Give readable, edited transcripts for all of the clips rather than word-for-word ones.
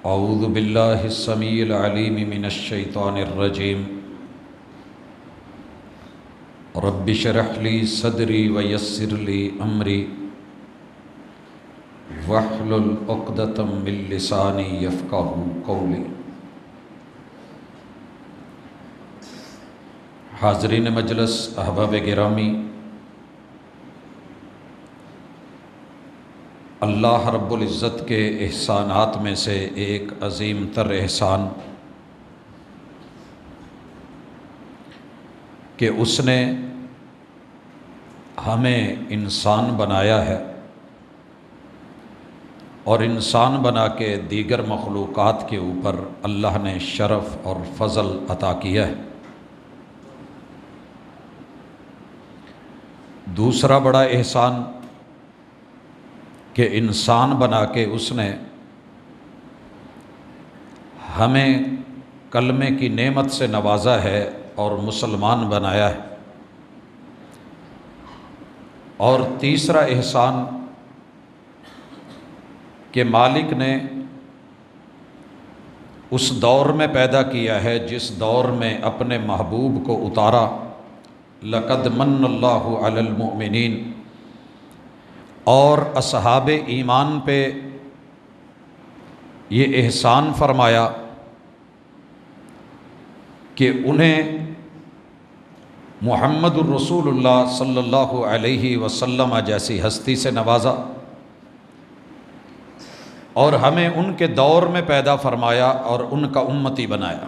اعوذ باللہ السمیع العلیم من الشیطان الرجیم رب اشرح لی صدری ویسر لی امری واحلل عقدۃ من لسانی یفقہوا قولی۔ حاضرین مجلس، احباب گرامی، اللہ رب العزت کے احسانات میں سے ایک عظیم تر احسان کہ اس نے ہمیں انسان بنایا ہے اور انسان بنا کے دیگر مخلوقات کے اوپر اللہ نے شرف اور فضل عطا کیا ہے۔ دوسرا بڑا احسان کہ انسان بنا کے اس نے ہمیں کلمے کی نعمت سے نوازا ہے اور مسلمان بنایا ہے۔ اور تیسرا احسان کہ مالک نے اس دور میں پیدا کیا ہے جس دور میں اپنے محبوب کو اتارا، لقد من اللہ علی المؤمنین، اور اصحاب ایمان پہ یہ احسان فرمایا کہ انہیں محمد الرسول اللہ صلی اللہ علیہ وسلم جیسی ہستی سے نوازا اور ہمیں ان کے دور میں پیدا فرمایا اور ان کا امتی بنایا۔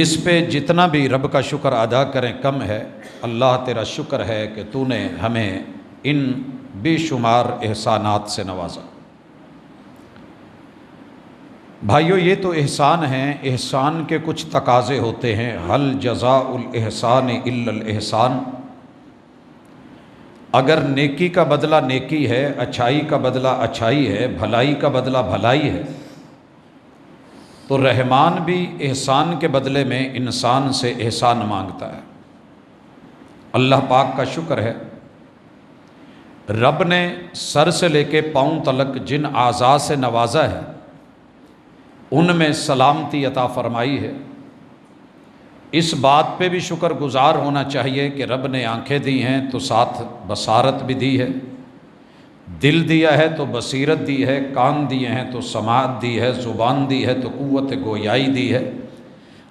اس پہ جتنا بھی رب کا شکر ادا کریں کم ہے۔ اللہ تیرا شکر ہے کہ تو نے ہمیں ان بے شمار احسانات سے نوازا۔ بھائیو، یہ تو احسان ہیں، احسان کے کچھ تقاضے ہوتے ہیں۔ هل جزاء الاحسان الا الاحسان، اگر نیکی کا بدلہ نیکی ہے، اچھائی کا بدلہ اچھائی ہے، بھلائی کا بدلہ بھلائی ہے، تو رحمان بھی احسان کے بدلے میں انسان سے احسان مانگتا ہے۔ اللہ پاک کا شکر ہے، رب نے سر سے لے کے پاؤں تلک جن اعضاء سے نوازا ہے ان میں سلامتی عطا فرمائی ہے۔ اس بات پہ بھی شکر گزار ہونا چاہیے کہ رب نے آنکھیں دی ہیں تو ساتھ بصارت بھی دی ہے، دل دیا ہے تو بصیرت دی ہے، کان دیے ہیں تو سماعت دی ہے، زبان دی ہے تو قوت گویائی دی ہے،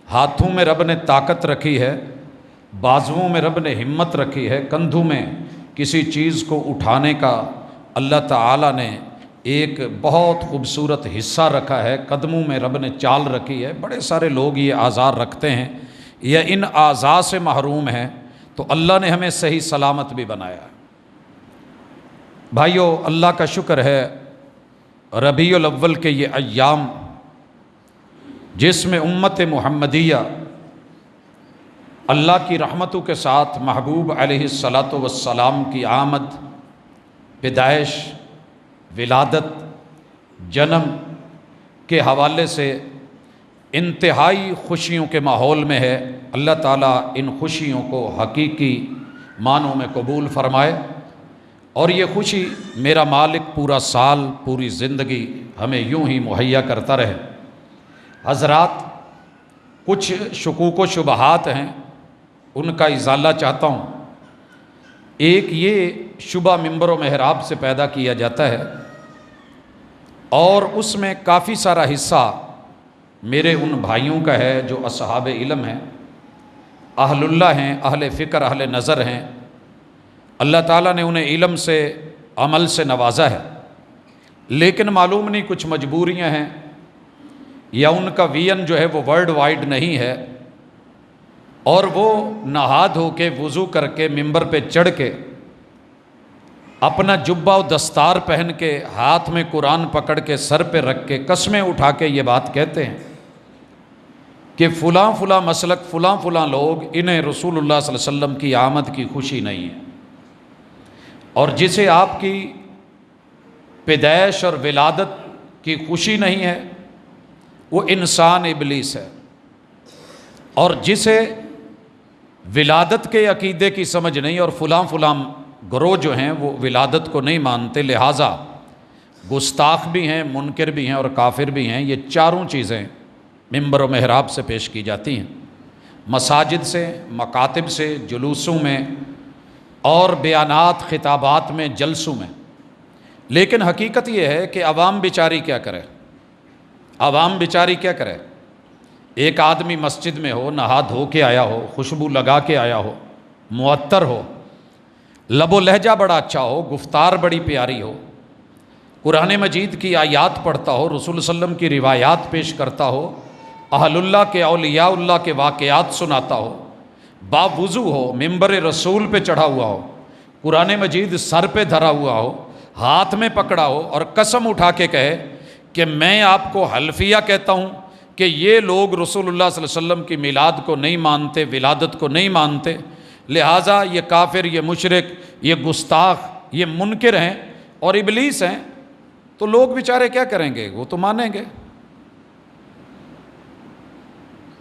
ہاتھوں میں رب نے طاقت رکھی ہے، بازوؤں میں رب نے ہمت رکھی ہے، کندھوں میں کسی چیز کو اٹھانے کا اللہ تعالیٰ نے ایک بہت خوبصورت حصہ رکھا ہے، قدموں میں رب نے چال رکھی ہے۔ بڑے سارے لوگ یہ اعضاء رکھتے ہیں یا ان اعضاء سے محروم ہیں، تو اللہ نے ہمیں صحیح سلامت بھی بنایا۔ بھائیو، اللہ کا شکر ہے، ربیع الاول کے یہ ایام جس میں امت محمدیہ اللہ کی رحمتوں کے ساتھ محبوب علیہ الصلاۃ والسلام کی آمد، پیدائش، ولادت، جنم کے حوالے سے انتہائی خوشیوں کے ماحول میں ہے۔ اللہ تعالیٰ ان خوشیوں کو حقیقی معنوں میں قبول فرمائے اور یہ خوشی میرا مالک پورا سال، پوری زندگی ہمیں یوں ہی مہیا کرتا رہے۔ حضرات، کچھ شکوک و شبہات ہیں، ان کا ازالہ چاہتا ہوں۔ ایک یہ شبہ منبر و محراب سے پیدا کیا جاتا ہے اور اس میں کافی سارا حصہ میرے ان بھائیوں کا ہے جو اصحاب علم ہیں، اہل اللہ ہیں، اہل فکر، اہل نظر ہیں۔ اللہ تعالیٰ نے انہیں علم سے، عمل سے نوازا ہے، لیکن معلوم نہیں کچھ مجبوریاں ہیں یا ان کا وین جو ہے وہ ورلڈ وائڈ نہیں ہے، اور وہ نہاد ہو کے وضو کر کے منبر پہ چڑھ کے اپنا جبہ و دستار پہن کے ہاتھ میں قرآن پکڑ کے سر پہ رکھ کے قسمیں اٹھا کے یہ بات کہتے ہیں کہ فلاں فلاں مسلک، فلاں فلاں لوگ، انہیں رسول اللہ صلی اللہ علیہ وسلم کی آمد کی خوشی نہیں ہے، اور جسے آپ کی پیدائش اور ولادت کی خوشی نہیں ہے وہ انسان ابلیس ہے، اور جسے ولادت کے عقیدے کی سمجھ نہیں اور فلاں فلاں گروہ جو ہیں وہ ولادت کو نہیں مانتے، لہٰذا گستاخ بھی ہیں، منکر بھی ہیں اور کافر بھی ہیں۔ یہ چاروں چیزیں ممبر و محراب سے پیش کی جاتی ہیں، مساجد سے، مکاتب سے، جلوسوں میں اور بیانات خطابات میں، جلسوں میں۔ لیکن حقیقت یہ ہے کہ عوام بیچاری کیا کرے؟ عوام بیچاری کیا کرے؟ ایک آدمی مسجد میں ہو، نہا دھو کے آیا ہو، خوشبو لگا کے آیا ہو، معطر ہو، لب و لہجہ بڑا اچھا ہو، گفتار بڑی پیاری ہو، قرآن مجید کی آیات پڑھتا ہو، رسول صلی اللہ علیہ وسلم کی روایات پیش کرتا ہو، اہل اللہ کے، اولیاء اللہ کے واقعات سناتا ہو، باوضو ہو، ممبر رسول پہ چڑھا ہوا ہو، قرآن مجید سر پہ دھرا ہوا ہو، ہاتھ میں پکڑا ہو اور قسم اٹھا کے کہے کہ میں آپ کو حلفیہ کہتا ہوں کہ یہ لوگ رسول اللہ صلی اللہ علیہ وسلم کی میلاد کو نہیں مانتے، ولادت کو نہیں مانتے، لہٰذا یہ کافر، یہ مشرک، یہ گستاخ، یہ منکر ہیں اور ابلیس ہیں، تو لوگ بیچارے کیا کریں گے؟ وہ تو مانیں گے۔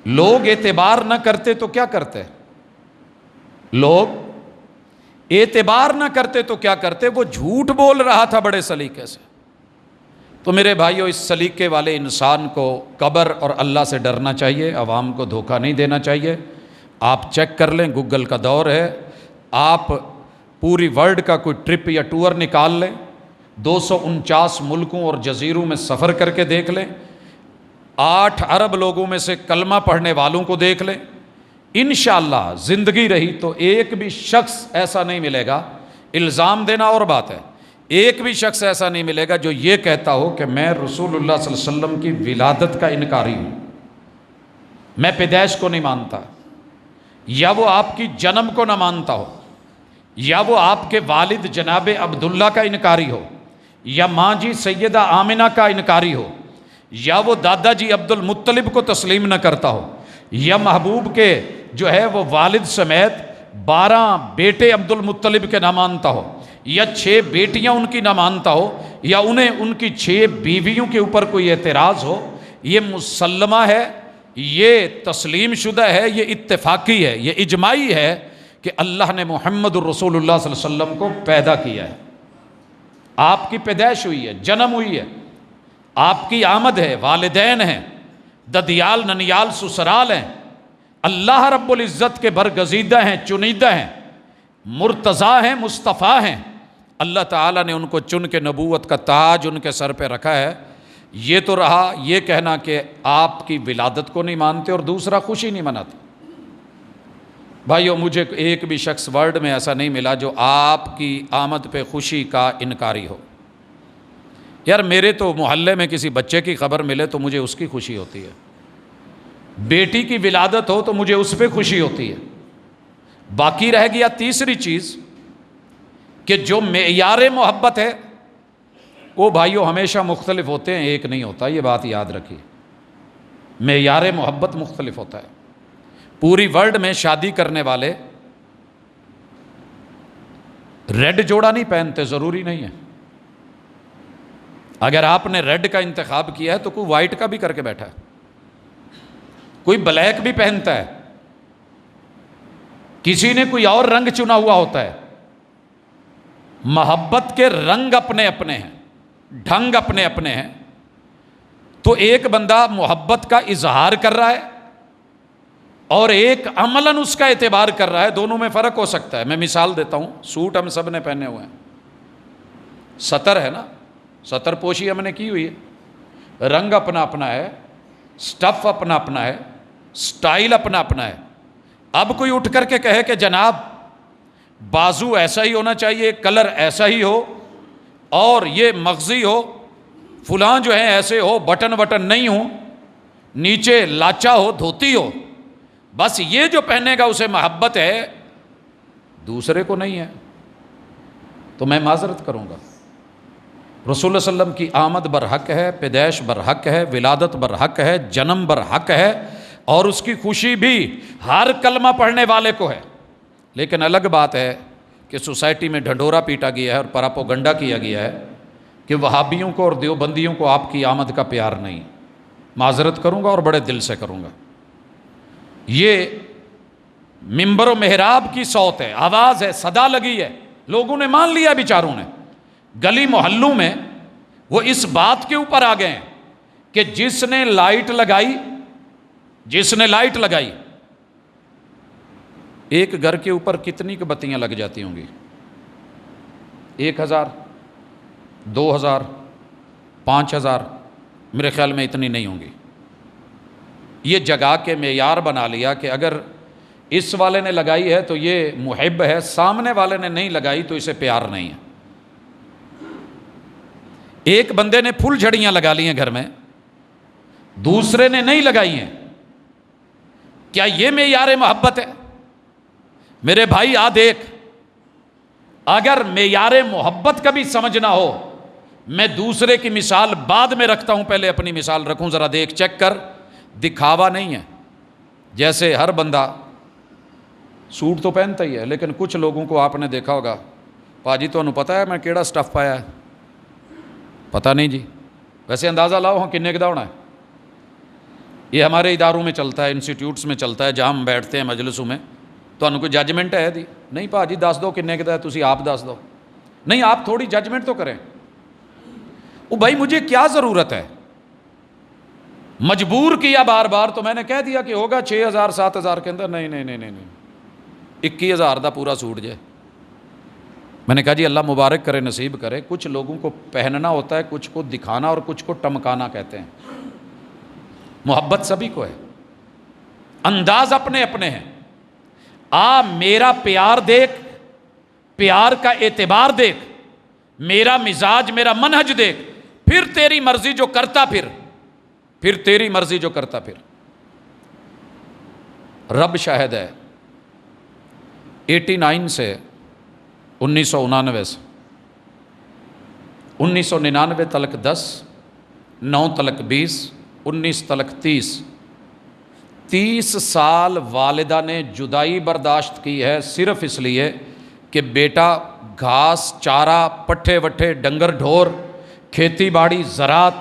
لوگ اعتبار نہ کرتے تو کیا کرتے؟ لوگ اعتبار نہ کرتے تو کیا کرتے؟ وہ جھوٹ بول رہا تھا بڑے سلیقے سے۔ تو میرے بھائیو، اس سلیقے والے انسان کو قبر اور اللہ سے ڈرنا چاہیے، عوام کو دھوکہ نہیں دینا چاہیے۔ آپ چیک کر لیں، گوگل کا دور ہے، آپ پوری ورلڈ کا کوئی ٹرپ یا ٹور نکال لیں، 249 ملکوں اور جزیروں میں سفر کر کے دیکھ لیں، 8 ارب لوگوں میں سے کلمہ پڑھنے والوں کو دیکھ لیں، انشاءاللہ زندگی رہی تو ایک بھی شخص ایسا نہیں ملے گا، الزام دینا اور بات ہے، ایک بھی شخص ایسا نہیں ملے گا جو یہ کہتا ہو کہ میں رسول اللہ صلی اللہ علیہ وسلم کی ولادت کا انکاری ہوں، میں پیدائش کو نہیں مانتا، یا وہ آپ کی جنم کو نہ مانتا ہو، یا وہ آپ کے والد جناب عبداللہ کا انکاری ہو، یا ماں جی سیدہ آمنہ کا انکاری ہو، یا وہ دادا جی عبد المطلب کو تسلیم نہ کرتا ہو، یا محبوب کے جو ہے وہ والد سمیت 12 بیٹے عبد المطلب کے نہ مانتا ہو، یا 6 بیٹیاں ان کی نہ مانتا ہو، یا انہیں ان کی 6 بیویوں کے اوپر کوئی اعتراض ہو، یہ مسلمہ ہے، یہ تسلیم شدہ ہے، یہ اتفاقی ہے، یہ اجماعی ہے کہ اللہ نے محمد الرسول اللہ صلی اللہ علیہ وسلم کو پیدا کیا ہے، آپ کی پیدائش ہوئی ہے، جنم ہوئی ہے، آپ کی آمد ہے، والدین ہیں، ددیال ننیال سسرال ہیں، اللہ رب العزت کے برگزیدہ ہیں، چنیدہ ہیں، مرتضیٰ ہیں، مصطفیٰ ہیں، اللہ تعالیٰ نے ان کو چن کے نبوت کا تاج ان کے سر پہ رکھا ہے۔ یہ تو رہا یہ کہنا کہ آپ کی ولادت کو نہیں مانتے اور دوسرا خوشی نہیں مناتے۔ بھائیو، مجھے ایک بھی شخص ورلڈ میں ایسا نہیں ملا جو آپ کی آمد پہ خوشی کا انکاری ہو۔ یار میرے تو محلے میں کسی بچے کی خبر ملے تو مجھے اس کی خوشی ہوتی ہے، بیٹی کی ولادت ہو تو مجھے اس پہ خوشی ہوتی ہے۔ باقی رہ گیا تیسری چیز کہ جو معیار محبت ہے وہ بھائیو ہمیشہ مختلف ہوتے ہیں، ایک نہیں ہوتا، یہ بات یاد رکھیے، معیار محبت مختلف ہوتا ہے۔ پوری ورلڈ میں شادی کرنے والے ریڈ جوڑا نہیں پہنتے، ضروری نہیں ہے، اگر آپ نے ریڈ کا انتخاب کیا ہے تو کوئی وائٹ کا بھی کر کے بیٹھا ہے، کوئی بلیک بھی پہنتا ہے، کسی نے کوئی اور رنگ چنا ہوا ہوتا ہے۔ محبت کے رنگ اپنے اپنے ہیں، ڈھنگ اپنے اپنے ہیں۔ تو ایک بندہ محبت کا اظہار کر رہا ہے اور ایک عملاً اس کا اعتبار کر رہا ہے، دونوں میں فرق ہو سکتا ہے۔ میں مثال دیتا ہوں، سوٹ ہم سب نے پہنے ہوئے ہیں، ستر ہے نا، ستر پوشی ہم نے کی ہوئی ہے، رنگ اپنا اپنا ہے، سٹف اپنا اپنا ہے، سٹائل اپنا اپنا ہے۔ اب کوئی اٹھ کر کے کہے کہ جناب بازو ایسا ہی ہونا چاہیے، کلر ایسا ہی ہو، اور یہ مغزی ہو، فلاں جو ہے ایسے ہو، بٹن وٹن نہیں ہو، نیچے لاچا ہو، دھوتی ہو، بس یہ جو پہنے گا اسے محبت ہے، دوسرے کو نہیں ہے، تو میں معذرت کروں گا۔ رسول اللہ صلی اللہ علیہ وسلم کی آمد برحق ہے، پیدائش برحق ہے، ولادت برحق ہے، جنم برحق ہے، اور اس کی خوشی بھی ہر کلمہ پڑھنے والے کو ہے۔ لیکن الگ بات ہے کہ سوسائٹی میں ڈھنڈورا پیٹا گیا ہے اور پراپوگنڈا کیا گیا ہے کہ وہابیوں کو اور دیوبندیوں کو آپ کی آمد کا پیار نہیں۔ معذرت کروں گا اور بڑے دل سے کروں گا، یہ ممبر و محراب کی صوت ہے، آواز ہے، صدا لگی ہے، لوگوں نے مان لیا، بیچاروں نے، گلی محلوں میں وہ اس بات کے اوپر آ گئے کہ جس نے لائٹ لگائی، ایک گھر کے اوپر کتنی کی بتیاں لگ جاتی ہوں گی؟ 1000، 2000، 5000، میرے خیال میں اتنی نہیں ہوں گی۔ یہ جگہ کے معیار بنا لیا کہ اگر اس والے نے لگائی ہے تو یہ محب ہے، سامنے والے نے نہیں لگائی تو اسے پیار نہیں ہے۔ ایک بندے نے پھول جھڑیاں لگا لی ہیں گھر میں، دوسرے نے نہیں لگائی ہیں، کیا یہ معیار محبت ہے؟ میرے بھائی دیکھ، اگر معیار محبت کا بھی سمجھنا ہو، میں دوسرے کی مثال بعد میں رکھتا ہوں، پہلے اپنی مثال رکھوں، ذرا دیکھ، چیک کر، دکھاوا نہیں ہے۔ جیسے ہر بندہ سوٹ تو پہنتا ہی ہے، لیکن کچھ لوگوں کو آپ نے دیکھا ہوگا، پاجی تو انہوں پتہ ہے میں کیڑا سٹف پایا ہے؟ پتہ نہیں جی، ویسے اندازہ لاؤ ہاں کنے کا ہونا ہے۔ یہ ہمارے اداروں میں چلتا ہے، انسٹیٹیوٹس میں چلتا ہے، جہاں ہم بیٹھتے ہیں مجلسوں میں، تو انہوں کوئی ججمنٹ ہے دی نہیں پاجی دس دو کنے کا ہے، تسی آپ دس دو، نہیں آپ تھوڑی ججمنٹ تو کریں۔ وہ بھائی مجھے کیا ضرورت ہے؟ مجبور کیا بار بار تو میں نے کہہ دیا کہ ہوگا 6000 7000 کے اندر، نہیں 21000 دا پورا سوٹ جائے۔ میں نے کہا جی اللہ مبارک کرے، نصیب کرے۔ کچھ لوگوں کو پہننا ہوتا ہے، کچھ کو دکھانا اور کچھ کو ٹمکانا کہتے ہیں۔ محبت سبھی کو ہے، انداز اپنے اپنے ہیں۔ میرا پیار دیکھ، پیار کا اعتبار دیکھ، میرا مزاج، میرا منہج دیکھ، پھر تیری مرضی جو کرتا پھر تیری مرضی جو کرتا پھر۔ رب شاہد ہے، 89 سے 1999 سے 1999 تلک 10، 9 تلک 20، 19 تلک 30 سال والدہ نے جدائی برداشت کی ہے، صرف اس لیے کہ بیٹا گھاس چارہ پٹھے وٹھے ڈنگر ڈھور، کھیتی باڑی زراعت،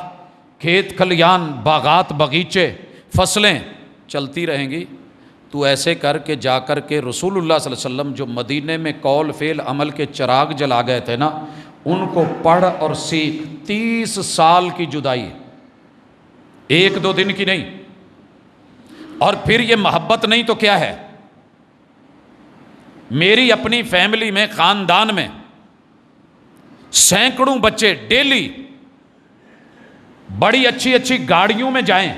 کھیت کھلیان باغات باغیچے فصلیں چلتی رہیں گی، تو ایسے کر کے جا کر کے رسول اللہ صلی اللہ علیہ وسلم جو مدینے میں قول فعل عمل کے چراغ جلا گئے تھے نا، ان کو پڑھ اور سیکھ۔ 30 سال کی جدائی، 1-2 دن کی نہیں۔ اور پھر یہ محبت نہیں تو کیا ہے؟ میری اپنی فیملی میں، خاندان میں سینکڑوں بچے ڈیلی بڑی اچھی اچھی گاڑیوں میں جائیں،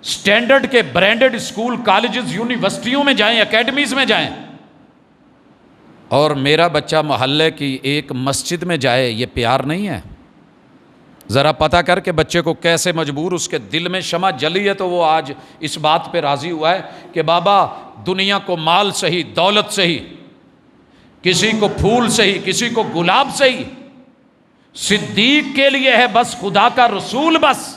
سٹینڈرڈ کے برانڈڈ اسکول کالجز یونیورسٹیوں میں جائیں، اکیڈمیز میں جائیں، اور میرا بچہ محلے کی ایک مسجد میں جائے، یہ پیار نہیں ہے؟ ذرا پتہ کر کے بچے کو کیسے مجبور، اس کے دل میں شمع جلی ہے تو وہ آج اس بات پہ راضی ہوا ہے کہ بابا دنیا کو مال سے ہی، دولت سے ہی، کسی کو پھول سے ہی، کسی کو گلاب سے ہی، صدیق کے لیے ہے بس خدا کا رسول بس۔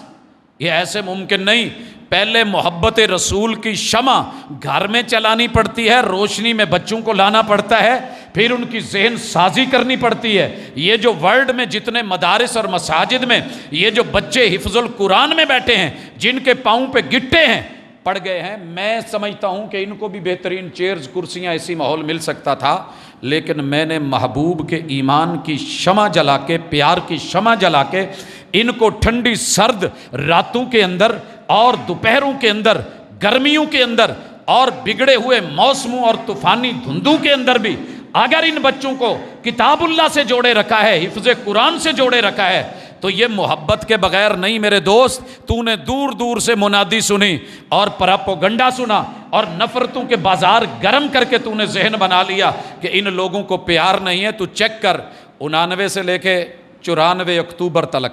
یہ ایسے ممکن نہیں، پہلے محبت رسول کی شمع گھر میں چلانی پڑتی ہے، روشنی میں بچوں کو لانا پڑتا ہے، پھر ان کی ذہن سازی کرنی پڑتی ہے۔ یہ جو ورلڈ میں جتنے مدارس اور مساجد میں یہ جو بچے حفظ القرآن میں بیٹھے ہیں، جن کے پاؤں پہ گٹے ہیں، پڑ گئے ہیں، میں سمجھتا ہوں کہ ان کو بھی بہترین چیئرز کرسیاں ایسی ماحول مل سکتا تھا، لیکن میں نے محبوب کے ایمان کی شمع جلا کے، پیار کی شمع جلا کے، ان کو ٹھنڈی سرد راتوں کے اندر اور دوپہروں کے اندر، گرمیوں کے اندر اور بگڑے ہوئے موسموں اور طوفانی دھندوں کے اندر بھی اگر ان بچوں کو کتاب اللہ سے جوڑے رکھا ہے، حفظ قرآن سے جوڑے رکھا ہے، تو یہ محبت کے بغیر نہیں میرے دوست۔ تو نے دور دور سے منادی سنی اور پراپوگنڈا سنا اور نفرتوں کے بازار گرم کر کے تو نے ذہن بنا لیا کہ ان لوگوں کو پیار نہیں ہے۔ تو چیک کر، 99 سے لے کے 94 اکتوبر تلک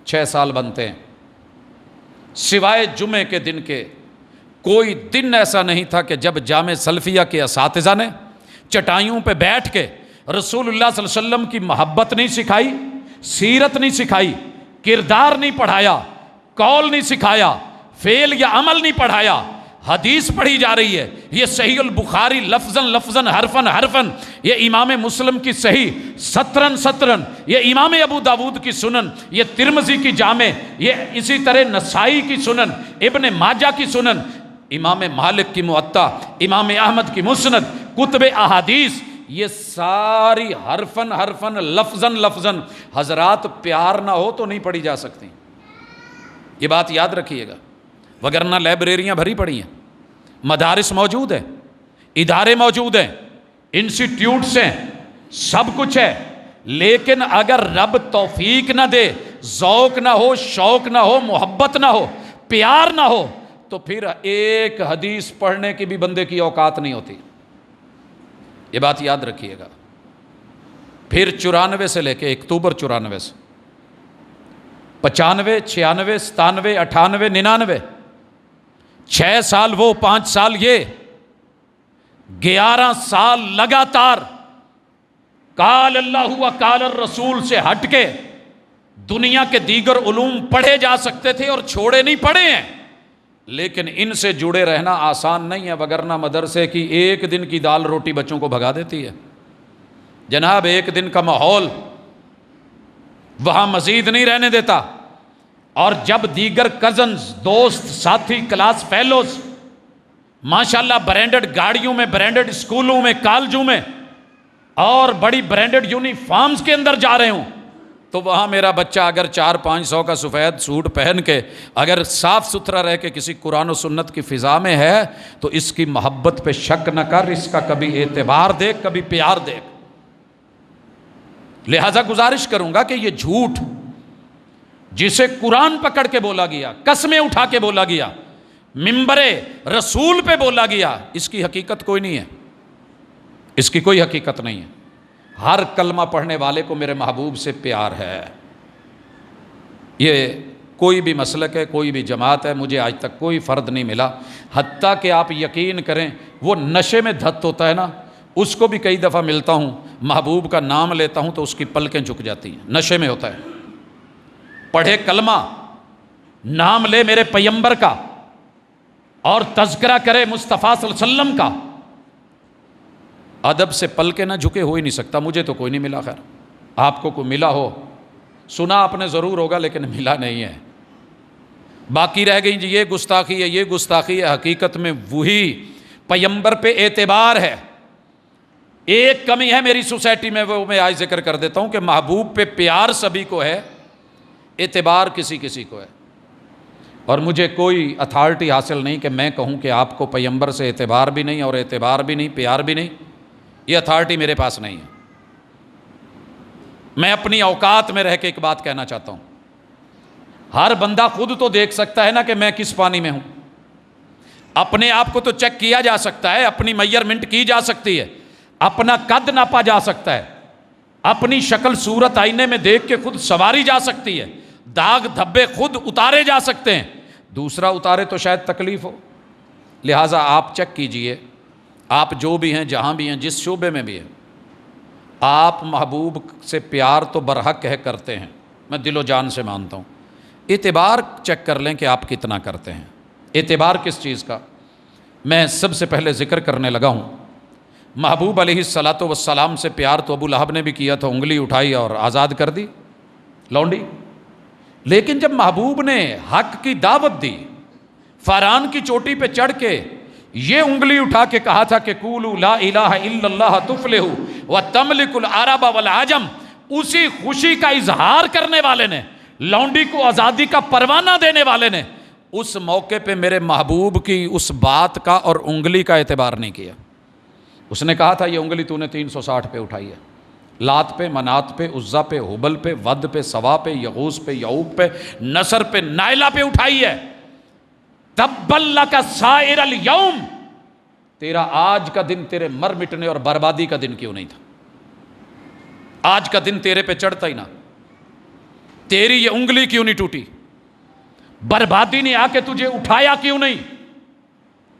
6 سال بنتے ہیں، سوائے جمعے کے دن کے کوئی دن ایسا نہیں تھا کہ جب جامع سلفیہ کے اساتذہ نے چٹائیوں پہ بیٹھ کے رسول اللہ صلی اللہ علیہ وسلم کی محبت نہیں سکھائی، سیرت نہیں سکھائی، کردار نہیں پڑھایا، قول نہیں سکھایا، فعل یا عمل نہیں پڑھایا، حدیث پڑھی جا رہی ہے۔ یہ صحیح البخاری لفظاً لفظاً حرفاً حرفاً، یہ امام مسلم کی صحیح سطراً سطراً، یہ امام ابو داود کی سنن، یہ ترمذی کی جامع، یہ اسی طرح نسائی کی سنن، ابن ماجہ کی سنن، امام مالک کی موطا، امام احمد کی مسند، کتب احادیث، یہ ساری حرفن حرفن لفظن لفظن حضرات پیار نہ ہو تو نہیں پڑھی جا سکتی، یہ بات یاد رکھیے گا، وگرنہ لائبریریاں بھری پڑی ہیں، مدارس موجود ہیں، ادارے موجود ہیں، انسٹیٹیوٹس ہیں، سب کچھ ہے، لیکن اگر رب توفیق نہ دے، ذوق نہ ہو، شوق نہ ہو، محبت نہ ہو، پیار نہ ہو، تو پھر ایک حدیث پڑھنے کی بھی بندے کی اوقات نہیں ہوتی، یہ بات یاد رکھیے گا۔ پھر 94 سے لے کے اکتوبر 94 سے 95 96 97 98 99 6 سال وہ 5 سال یہ 11 سال لگاتار قال اللہ و قال الرسول سے ہٹ کے دنیا کے دیگر علوم پڑھے جا سکتے تھے اور چھوڑے نہیں پڑے ہیں، لیکن ان سے جڑے رہنا آسان نہیں ہے، وگرنہ مدرسے کی ایک دن کی دال روٹی بچوں کو بھگا دیتی ہے جناب، ایک دن کا ماحول وہاں مزید نہیں رہنے دیتا، اور جب دیگر کزنز، دوست، ساتھی، کلاس فیلوز ماشاءاللہ برانڈڈ گاڑیوں میں، برانڈڈ اسکولوں میں، کالجوں میں اور بڑی برانڈڈ یونیفارمز کے اندر جا رہے ہوں، تو وہاں میرا بچہ اگر 400-500 کا سفید سوٹ پہن کے اگر صاف ستھرا رہ کے کسی قرآن و سنت کی فضا میں ہے تو اس کی محبت پہ شک نہ کر، اس کا کبھی اعتبار دیکھ، کبھی پیار دیکھ۔ لہذا گزارش کروں گا کہ یہ جھوٹ جسے قرآن پکڑ کے بولا گیا، قسمیں اٹھا کے بولا گیا، منبر رسول پہ بولا گیا، اس کی حقیقت کوئی نہیں ہے، اس کی کوئی حقیقت نہیں ہے۔ ہر کلمہ پڑھنے والے کو میرے محبوب سے پیار ہے، یہ کوئی بھی مسلک ہے، کوئی بھی جماعت ہے، مجھے آج تک کوئی فرد نہیں ملا، حتیٰ کہ آپ یقین کریں وہ نشے میں دھت ہوتا ہے نا، اس کو بھی کئی دفعہ ملتا ہوں، محبوب کا نام لیتا ہوں تو اس کی پلکیں جھک جاتی ہیں، نشے میں ہوتا ہے، پڑھے کلمہ، نام لے میرے پیمبر کا اور تذکرہ کرے مصطفیٰ صلی اللہ علیہ وسلم کا، ادب سے پلکیں نہ جھکے ہو ہی نہیں سکتا، مجھے تو کوئی نہیں ملا، خیر آپ کو کوئی ملا ہو، سنا آپ نے ضرور ہوگا لیکن ملا نہیں ہے، باقی رہ گئی جی یہ گستاخی ہے، یہ گستاخی ہے، حقیقت میں وہی پیمبر پہ اعتبار ہے۔ ایک کمی ہے میری سوسائٹی میں، وہ میں آج ذکر کر دیتا ہوں کہ محبوب پہ پیار سبھی کو ہے، اعتبار کسی کسی کو ہے، اور مجھے کوئی اتھارٹی حاصل نہیں کہ میں کہوں کہ آپ کو پیمبر سے اعتبار بھی نہیں اور اعتبار بھی نہیں، پیار بھی نہیں، یہ اتھارٹی میرے پاس نہیں ہے۔ میں اپنی اوقات میں رہ کے ایک بات کہنا چاہتا ہوں، ہر بندہ خود تو دیکھ سکتا ہے نا کہ میں کس پانی میں ہوں، اپنے آپ کو تو چیک کیا جا سکتا ہے، اپنی میئرمنٹ کی جا سکتی ہے، اپنا قد ناپا جا سکتا ہے، اپنی شکل صورت آئینے میں دیکھ کے خود سواری جا سکتی ہے، داغ دھبے خود اتارے جا سکتے ہیں، دوسرا اتارے تو شاید تکلیف ہو، لہٰذا آپ چیک کیجئے، آپ جو بھی ہیں، جہاں بھی ہیں، جس شعبے میں بھی ہیں، آپ محبوب سے پیار تو برحق ہے کرتے ہیں، میں دل و جان سے مانتا ہوں، اعتبار چیک کر لیں کہ آپ کتنا کرتے ہیں۔ اعتبار کس چیز کا؟ میں سب سے پہلے ذکر کرنے لگا ہوں، محبوب علیہ السلام سے پیار تو ابو لہب نے بھی کیا تھا، انگلی اٹھائی اور آزاد کر دی لونڈی، لیکن جب محبوب نے حق کی دعوت دی، فاران کی چوٹی پہ چڑھ کے یہ انگلی اٹھا کے کہا تھا کہ قولوا لا الہ الا اللہ تفلحوا وتملک العرب والعجم، اسی خوشی کا اظہار کرنے والے نے، لونڈی کو آزادی کا پروانہ دینے والے نے اس موقع پہ میرے محبوب کی اس بات کا اور انگلی کا اعتبار نہیں کیا۔ اس نے کہا تھا یہ انگلی تو نے 360 پہ اٹھائی ہے، لات پہ، منات پہ، عزا پہ، حبل پہ، ود پہ، سوا پہ، یغوث پہ، یعوق پہ، نصر پہ، نائلہ پہ اٹھائی ہے، تبا لک سائر الیوم، تیرا آج کا دن تیرے مر مٹنے اور بربادی کا دن کیوں نہیں تھا؟ آج کا دن تیرے پہ چڑھتا ہی نہ، تیری یہ انگلی کیوں نہیں ٹوٹی؟ بربادی نے آ کے تجھے اٹھایا کیوں نہیں؟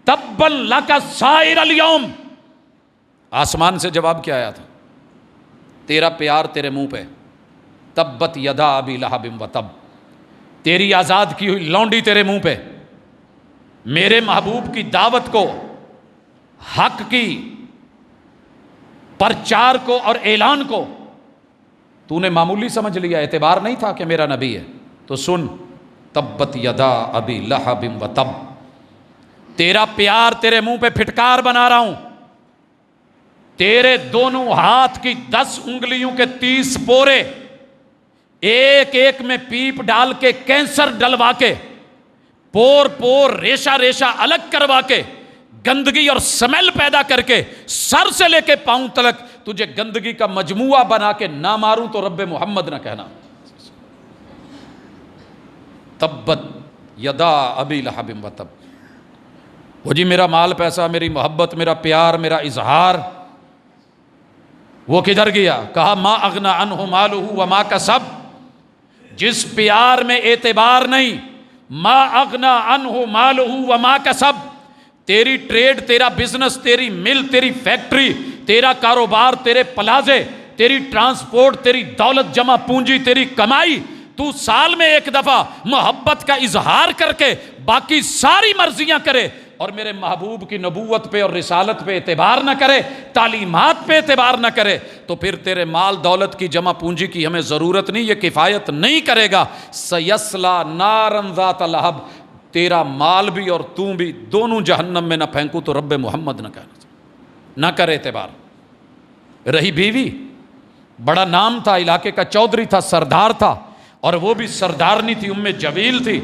تبا لک سائر الیوم، آسمان سے جواب کیا آیا تھا؟ تیرا پیار تیرے منہ پہ، تبت یدا ابی لہب وتب، تیری آزاد کی ہوئی لونڈی تیرے منہ پہ، میرے محبوب کی دعوت کو، حق کی پرچار کو اور اعلان کو تو نے معمولی سمجھ لیا، اعتبار نہیں تھا کہ میرا نبی ہے، تو سن، تبت یدا ابی لہب وتب، تیرا پیار تیرے منہ پہ پھٹکار بنا رہا ہوں، تیرے دونوں ہاتھ کی 10 انگلیوں کے 30 پورے ایک ایک میں پیپ ڈال کے کینسر ڈلوا کے پور پور ریشہ ریشہ الگ کروا کے گندگی اور سمیل پیدا کر کے سر سے لے کے پاؤں تلک تجھے گندگی کا مجموعہ بنا کے نہ ماروں تو رب محمد نہ کہنا. تبت یدا ابی لہب و تب. وہ جی میرا مال پیسہ، میری محبت، میرا پیار، میرا اظہار وہ کدھر گیا؟ کہا ما اغنی عنہ مالہ وما کسب. جس پیار میں اعتبار نہیں، ما اغنی عنہ مالہ وما کسب، تیری ٹریڈ، تیرا بزنس، تیری مل، تیری فیکٹری، تیرا کاروبار، تیرے پلازے، تیری ٹرانسپورٹ، تیری دولت جمع پونجی، تیری کمائی، تو سال میں ایک دفعہ محبت کا اظہار کر کے باقی ساری مرضیاں کرے اور میرے محبوب کی نبوت پہ اور رسالت پہ اعتبار نہ کرے، تعلیمات پہ اعتبار نہ کرے، تو پھر تیرے مال دولت کی جمع پونجی کی ہمیں ضرورت نہیں، یہ کفایت نہیں کرے گا. سیصلی نارا ذات لہب. تیرا مال بھی اور تو بھی دونوں جہنم میں نہ پھینکوں تو رب محمد نہ کہنا، نہ کرے اعتبار. رہی بیوی، بڑا نام تھا، علاقے کا چودھری تھا، سردار تھا، اور وہ بھی سردارنی تھی، ام جمیل تھی،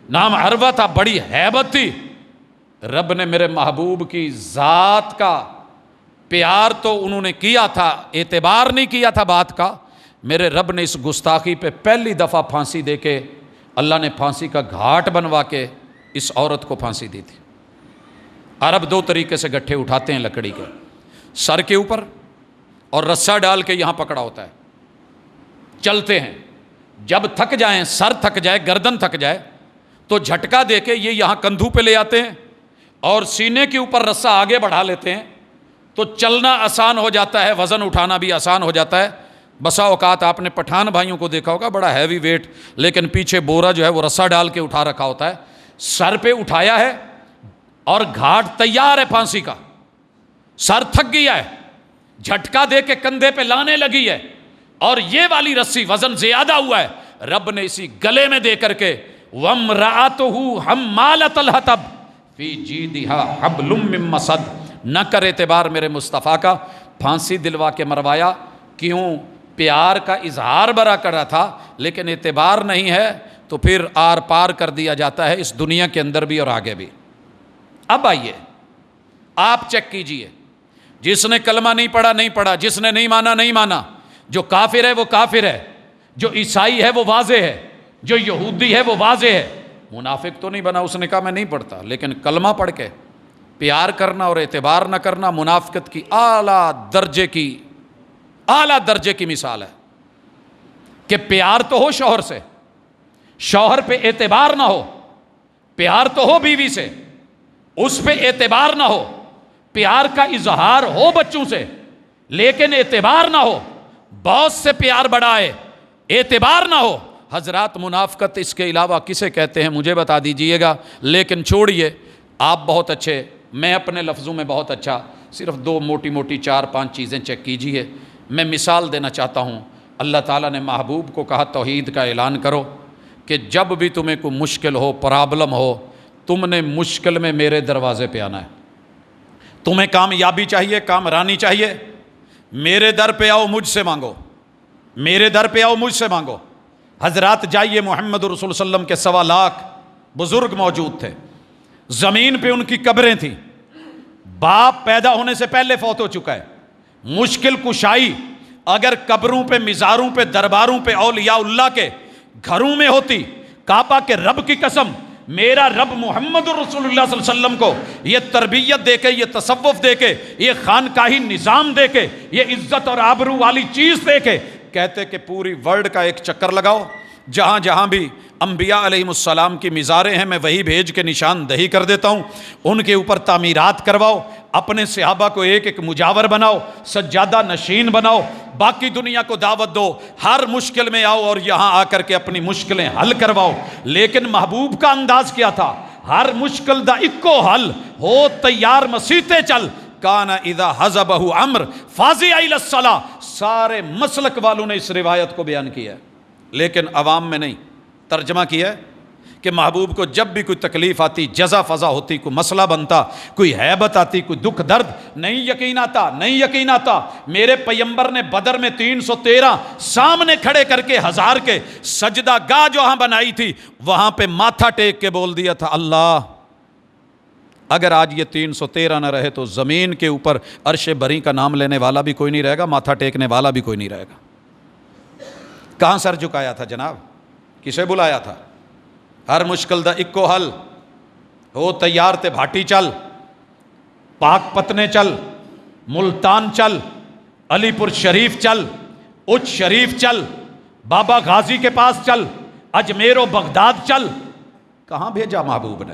نام عروہ تھا، بڑی ہیبت تھی. رب نے میرے محبوب کی ذات کا پیار تو انہوں نے کیا تھا، اعتبار نہیں کیا تھا بات کا. میرے رب نے اس گستاخی پہ پہلی دفعہ پھانسی دے کے، اللہ نے پھانسی کا گھاٹ بنوا کے اس عورت کو پھانسی دی تھی. عرب 2 طریقے سے گٹھے اٹھاتے ہیں لکڑی کے، سر کے اوپر اور رسہ ڈال کے یہاں پکڑا ہوتا ہے، چلتے ہیں. جب تھک جائیں، سر تھک جائے، گردن تھک جائے تو جھٹکا دے کے یہ یہاں کندھوں پہ لے آتے ہیں اور سینے کے اوپر رسہ آگے بڑھا لیتے ہیں تو چلنا آسان ہو جاتا ہے، وزن اٹھانا بھی آسان ہو جاتا ہے. بسا اوقات آپ نے پٹھان بھائیوں کو دیکھا ہوگا، بڑا ہیوی ویٹ لیکن پیچھے بورا جو ہے وہ رسہ ڈال کے اٹھا رکھا ہوتا ہے. سر پہ اٹھایا ہے اور گھاٹ تیار ہے پھانسی کا، سر تھک گیا ہے، جھٹکا دے کے کندھے پہ لانے لگی ہے اور یہ والی رسی وزن زیادہ ہوا ہے. رب نے اسی گلے میں دے کر کے وَامْرَأَتُهُ حَمَّالَةَ الْحَطَبِ فِي جِيدِهَا حَبْلٌ مِّن مَّسَدٍ. نہ کر اعتبار میرے مصطفیٰ کا. پھانسی دلوا کے مروایا. کیوں؟ پیار کا اظہار برا کرا تھا لیکن اعتبار نہیں ہے تو پھر آر پار کر دیا جاتا ہے اس دنیا کے اندر بھی اور آگے بھی. اب آئیے آپ چیک کیجئے، جس نے کلمہ نہیں پڑھا نہیں پڑھا، جس نے نہیں مانا نہیں مانا، جو کافر ہے وہ کافر ہے، جو عیسائی ہے وہ واضح ہے، جو یہودی ہے وہ واضح ہے. منافق تو نہیں بنا، اس نے کہا میں نہیں پڑھتا، لیکن کلمہ پڑھ کے پیار کرنا اور اعتبار نہ کرنا منافقت کی اعلیٰ درجے کی مثال ہے. کہ پیار تو ہو شوہر سے، شوہر پہ اعتبار نہ ہو. پیار تو ہو بیوی سے، اس پہ اعتبار نہ ہو. پیار کا اظہار ہو بچوں سے لیکن اعتبار نہ ہو. باس سے پیار بڑھائے، اعتبار نہ ہو. حضرات منافقت اس کے علاوہ کسے کہتے ہیں مجھے بتا دیجئے گا، لیکن چھوڑیے، آپ بہت اچھے، میں اپنے لفظوں میں بہت اچھا. صرف 2 موٹی موٹی 4-5 چیزیں چیک کیجئے. میں مثال دینا چاہتا ہوں. اللہ تعالیٰ نے محبوب کو کہا توحید کا اعلان کرو کہ جب بھی تمہیں کوئی مشکل ہو، پرابلم ہو، تم نے مشکل میں میرے دروازے پہ آنا ہے. تمہیں کامیابی چاہیے، کامرانی چاہیے، میرے در پہ آؤ، مجھ سے مانگو. میرے در پہ آؤ، مجھ سے مانگو. حضرات جائیے، محمد رسول صلی اللہ علیہ وسلم کے 1.25 لاکھ بزرگ موجود تھے. زمین پہ ان کی قبریں تھیں. باپ پیدا ہونے سے پہلے فوت ہو چکا ہے. مشکل کشائی اگر قبروں پہ، مزاروں پہ، درباروں پہ، اولیاء اللہ کے گھروں میں ہوتی، کعبہ کے رب کی قسم، میرا رب محمد رسول اللہ صلی اللہ علیہ وسلم کو یہ تربیت دے کے، یہ تصوف دے کے، یہ خانقاہی نظام دے کے، یہ عزت اور آبرو والی چیز دے کے کہتے کہ پوری ورلڈ کا ایک چکر لگاؤ، جہاں جہاں بھی انبیاء علیہ السلام کی مزاریں ہیں میں وہی بھیج کے نشاندہی کر دیتا ہوں، ان کے اوپر تعمیرات کرواؤ، اپنے صحابہ کو ایک ایک مجاور بناؤ، سجادہ نشین بناؤ، باقی دنیا کو دعوت دو، ہر مشکل میں آؤ اور یہاں آ کر کے اپنی مشکلیں حل کرواؤ. لیکن محبوب کا انداز کیا تھا؟ ہر مشکل دا اکو حل ہو تیار مسیتے چل. کانا اذا حزبہ امر فازع الی الصلاۃ. سارے مسلک والوں نے اس روایت کو بیان کیا ہے لیکن عوام میں نہیں. ترجمہ کیا ہے کہ محبوب کو جب بھی کوئی تکلیف آتی، جزا فضا ہوتی، کوئی مسئلہ بنتا، کوئی ہیبت آتی، کوئی دکھ درد، نہیں یقین آتا، نہیں یقین آتا۔ میرے پیغمبر نے بدر میں 313 سامنے کھڑے کر کے 1000 کے سجدہ گاہ جہاں بنائی تھی، وہاں پہ ماتھا ٹیک کے بول دیا تھا، اللہ اگر آج یہ 313 نہ رہے تو زمین کے اوپر عرش بری کا نام لینے والا بھی کوئی نہیں رہے گا، ماتھا ٹیکنے والا بھی کوئی نہیں رہے گا۔ کہاں سر جھکایا تھا جناب؟ کسے بلایا تھا؟ ہر مشکل دا اکو حل ہو تیار تے بھاٹی چل، پاک پتنے چل، ملتان چل، علی پور شریف چل، اچ شریف چل، بابا غازی کے پاس چل، اجمیر و بغداد چل۔ کہاں بھیجا محبوب نے؟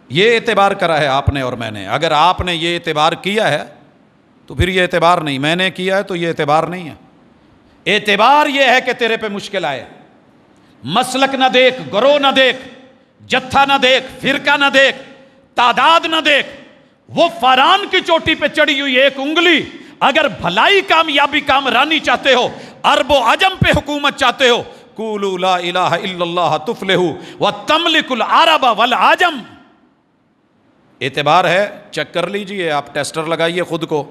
یہ اعتبار کرا ہے آپ نے اور میں نے۔ اگر آپ نے یہ اعتبار کیا ہے تو پھر یہ اعتبار نہیں، میں نے کیا ہے تو یہ اعتبار نہیں ہے۔ اعتبار یہ ہے کہ تیرے پہ مشکل آئے، مسلک نہ دیکھ، گروہ نہ دیکھ، جتھا نہ دیکھ، فرقہ نہ دیکھ، تعداد نہ دیکھ، وہ فاران کی چوٹی پہ چڑھی ہوئی ایک انگلی، اگر بھلائی کامیابی کامرانی چاہتے ہو، عرب و عجم پہ حکومت چاہتے ہو، قولوا لا الہ الا اللہ تفلحوا وتملک العرب والعجم۔ اعتبار ہے، چیک کر لیجئے، آپ ٹیسٹر لگائیے خود کو۔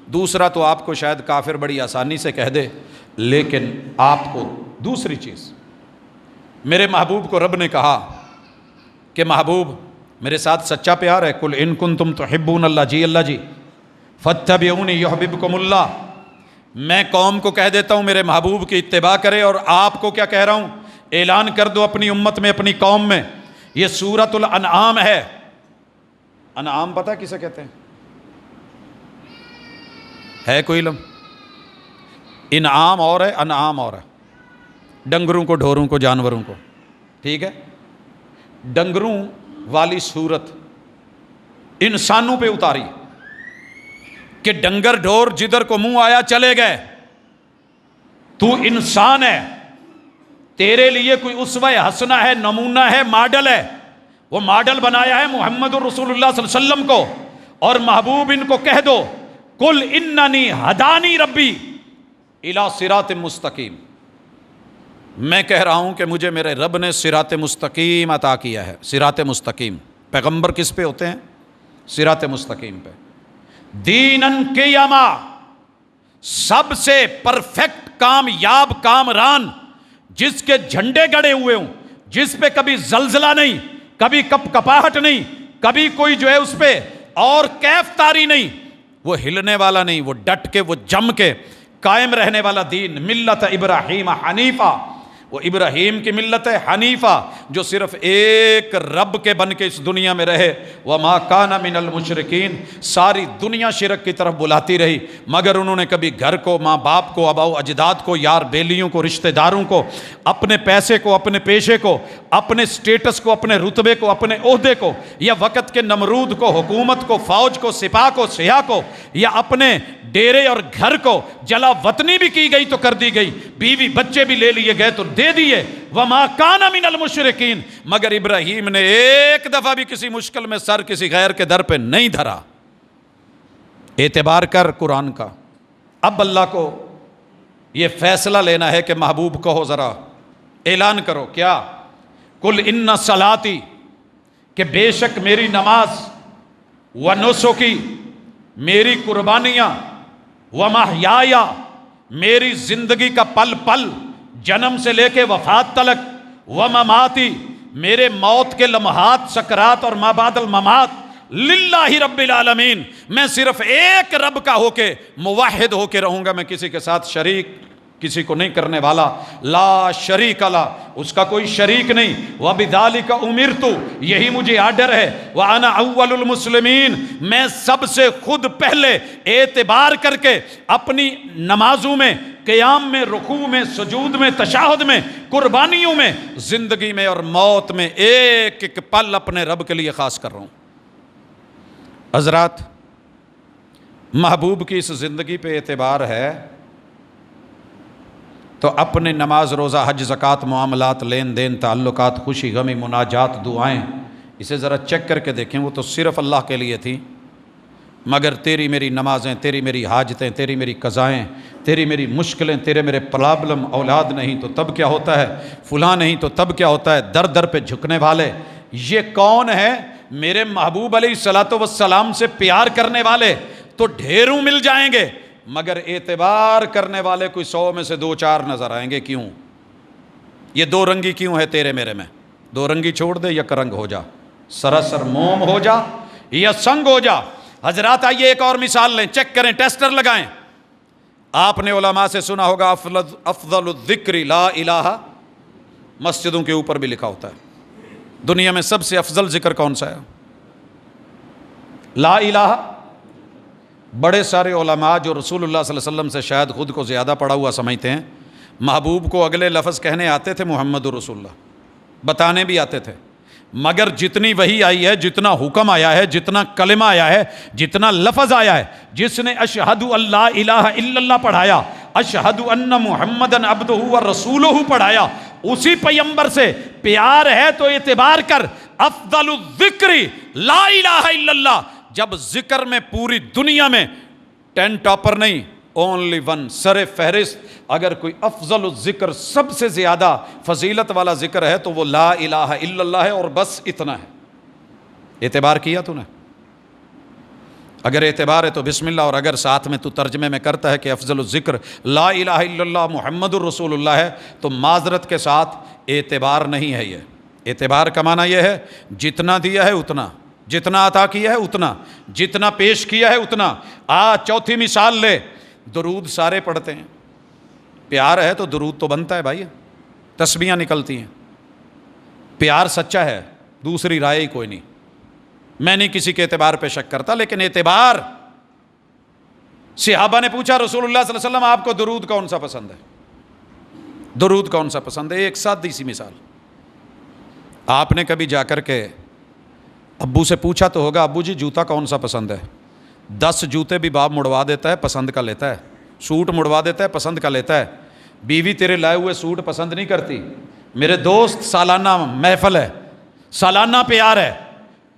دوسرا تو آپ کو شاید کافر بڑی آسانی سے کہہ دے، لیکن آپ کو دوسری چیز، میرے محبوب کو رب نے کہا کہ محبوب میرے ساتھ سچا پیار ہے، قل ان کنتم تحبون اللہ، جی اللہ جی، فاتبعونی یحببکم اللہ۔ میں قوم کو کہہ دیتا ہوں میرے محبوب کی اتباع کرے، اور آپ کو کیا کہہ رہا ہوں؟ اعلان کر دو اپنی امت میں، اپنی قوم میں۔ یہ سورۃ الانعام ہے۔ انعام پتہ کسے کہتے ہیں؟ ہے کوئی علم؟ انعام اور ہے، انعام اور ہے، ڈنگروں کو، ڈھوروں کو، جانوروں کو، ٹھیک ہے؟ ڈنگروں والی صورت انسانوں پہ اتاری کہ ڈنگر ڈھور جدھر کو منہ آیا چلے گئے۔ تو انسان ہے، تیرے لیے کوئی اسوہ حسنہ ہے، نمونہ ہے، ماڈل ہے۔ وہ ماڈل بنایا ہے محمد رسول اللہ صلی اللہ علیہ وسلم کو، اور محبوب ان کو کہہ دو قل اننی ہدانی ربی الی صراط مستقیم۔ میں کہہ رہا ہوں کہ مجھے میرے رب نے صراط مستقیم عطا کیا ہے۔ صراط مستقیم، پیغمبر کس پہ ہوتے ہیں؟ صراط مستقیم پہ۔ دینن قیما، سب سے پرفیکٹ کامیاب کامران، جس کے جھنڈے گڑے ہوئے ہوں، جس پہ کبھی زلزلہ نہیں، کبھی کپ کپاہٹ نہیں، کبھی کوئی جو ہے اس پہ اور کیف تاری نہیں، وہ ہلنے والا نہیں، وہ ڈٹ کے، وہ جم کے قائم رہنے والا دین، ملت ابراہیم حنیفہ۔ وہ ابراہیم کی ملت ہے حنیفہ، جو صرف ایک رب کے بن کے اس دنیا میں رہے۔ وما کان من المشرکین، ساری دنیا شرک کی طرف بلاتی رہی، مگر انہوں نے کبھی گھر کو، ماں باپ کو، آباؤ اجداد کو، یار بیلیوں کو، رشتہ داروں کو، اپنے پیسے کو، اپنے پیشے کو، اپنے سٹیٹس کو، اپنے رتبے کو، اپنے عہدے کو، یا وقت کے نمرود کو، حکومت کو، فوج کو، سپاہ کو، سیاہ کو، یا اپنے ڈیرے اور گھر کو جلا وطنی بھی کی گئی تو کر دی گئی، بیوی بچے بھی لے لیے گئے تو دے دیے۔ وما کان من المشرکین، مگر ابراہیم نے ایک دفعہ بھی کسی مشکل میں سر کسی غیر کے در پہ نہیں دھرا۔ اعتبار کر قرآن کا۔ اب اللہ کو یہ فیصلہ لینا ہے کہ محبوب کہو، ذرا اعلان کرو، کیا؟ قل ان صلاتی، کہ بے شک میری نماز، و نسکی، میری قربانیاں، ومحیایا، میری زندگی کا پل پل، جنم سے لے کے وفات تلک، ومماتی، میرے موت کے لمحات، سکرات اور ما بعد الممات، للہ رب العالمین، میں صرف ایک رب کا ہو کے، موحد ہو کے رہوں گا، میں کسی کے ساتھ شریک کسی کو نہیں کرنے والا۔ لا شریک لہ، اس کا کوئی شریک نہیں۔ وبذالک امرت، یہی مجھے آرڈر ہے۔ وانا اول المسلمین، میں سب سے خود پہلے اعتبار کر کے اپنی نمازوں میں، قیام میں، رکوع میں، سجود میں، تشہد میں، قربانیوں میں، زندگی میں اور موت میں ایک ایک پل اپنے رب کے لیے خاص کر رہا ہوں۔ حضرات، محبوب کی اس زندگی پہ اعتبار ہے تو اپنے نماز، روزہ، حج، زکوٰۃ، معاملات، لین دین، تعلقات، خوشی غمی، مناجات، دعائیں، اسے ذرا چیک کر کے دیکھیں۔ وہ تو صرف اللہ کے لیے تھی، مگر تیری میری نمازیں، تیری میری حاجتیں، تیری میری قضائیں، تیری میری مشکلیں، تیرے میرے پرابلم، اولاد نہیں تو تب کیا ہوتا ہے، فلاں نہیں تو تب کیا ہوتا ہے، در در پہ جھکنے والے، یہ کون ہے؟ میرے محبوب علیہ الصلوۃ والسلام سے پیار کرنے والے تو ڈھیروں مل جائیں گے، مگر اعتبار کرنے والے کوئی 100 میں سے 2-4 نظر آئیں گے۔ کیوں؟ یہ دو رنگی کیوں ہے تیرے میرے میں؟ دو رنگی چھوڑ دے، یک رنگ ہو جا، سراسر موم ہو جا یا سنگ ہو جا۔ حضرات آئیے ایک اور مثال لیں، چیک کریں، ٹیسٹر لگائیں۔ آپ نے علماء سے سنا ہوگا افضل الذکر لا الہ، مسجدوں کے اوپر بھی لکھا ہوتا ہے۔ دنیا میں سب سے افضل ذکر کون سا ہے؟ لا الہ۔ بڑے سارے علماء جو رسول اللہ صلی اللہ علیہ وسلم سے شاید خود کو زیادہ پڑھا ہوا سمجھتے ہیں، محبوب کو اگلے لفظ کہنے آتے تھے محمد رسول اللہ، بتانے بھی آتے تھے، مگر جتنی وحی آئی ہے، جتنا حکم آیا ہے، جتنا کلمہ آیا ہے، جتنا لفظ آیا ہے، جس نے اشہد اللہ الہ الا اللہ پڑھایا، اشہد ان محمدن عبدہ و رسولہ پڑھایا، اسی پیغمبر سے پیار ہے تو اعتبار کر۔ افضل الذکر لا الہ الا اللہ، جب ذکر میں پوری دنیا میں 10 ٹاپر نہیں، اونلی ون، سر فہرست اگر کوئی افضل الذکر سب سے زیادہ فضیلت والا ذکر ہے تو وہ لا الہ الا اللہ ہے، اور بس اتنا ہے۔ اعتبار کیا تو نے؟ اگر اعتبار ہے تو بسم اللہ، اور اگر ساتھ میں تو ترجمے میں کرتا ہے کہ افضل الذکر لا الہ الا اللہ محمد الرسول اللہ ہے، تو معذرت کے ساتھ اعتبار نہیں ہے۔ یہ اعتبار کا معنی یہ ہے جتنا دیا ہے اتنا، جتنا عطا کیا ہے اتنا، جتنا پیش کیا ہے اتنا۔ چوتھی مثال لے، درود سارے پڑھتے ہیں، پیار ہے تو درود تو بنتا ہے بھائی، تسبیحاں نکلتی ہیں، پیار سچا ہے، دوسری رائے ہی کوئی نہیں۔ میں نہیں کسی کے اعتبار پہ شک کرتا، لیکن اعتبار، صحابہ نے پوچھا رسول اللہ صلی اللہ علیہ وسلم آپ کو درود کون سا پسند ہے؟ درود کون سا پسند ہے؟ ایک سادی سی مثال، آپ نے کبھی جا کر کے ابو سے پوچھا تو ہوگا ابو جی جوتا کون سا پسند ہے؟ 10 جوتے بھی باپ مڑوا دیتا ہے، پسند کا لیتا ہے، سوٹ مڑوا دیتا ہے، پسند کا لیتا ہے، بیوی تیرے لائے ہوئے سوٹ پسند نہیں کرتی۔ میرے دوست، سالانہ محفل ہے، سالانہ پیار ہے،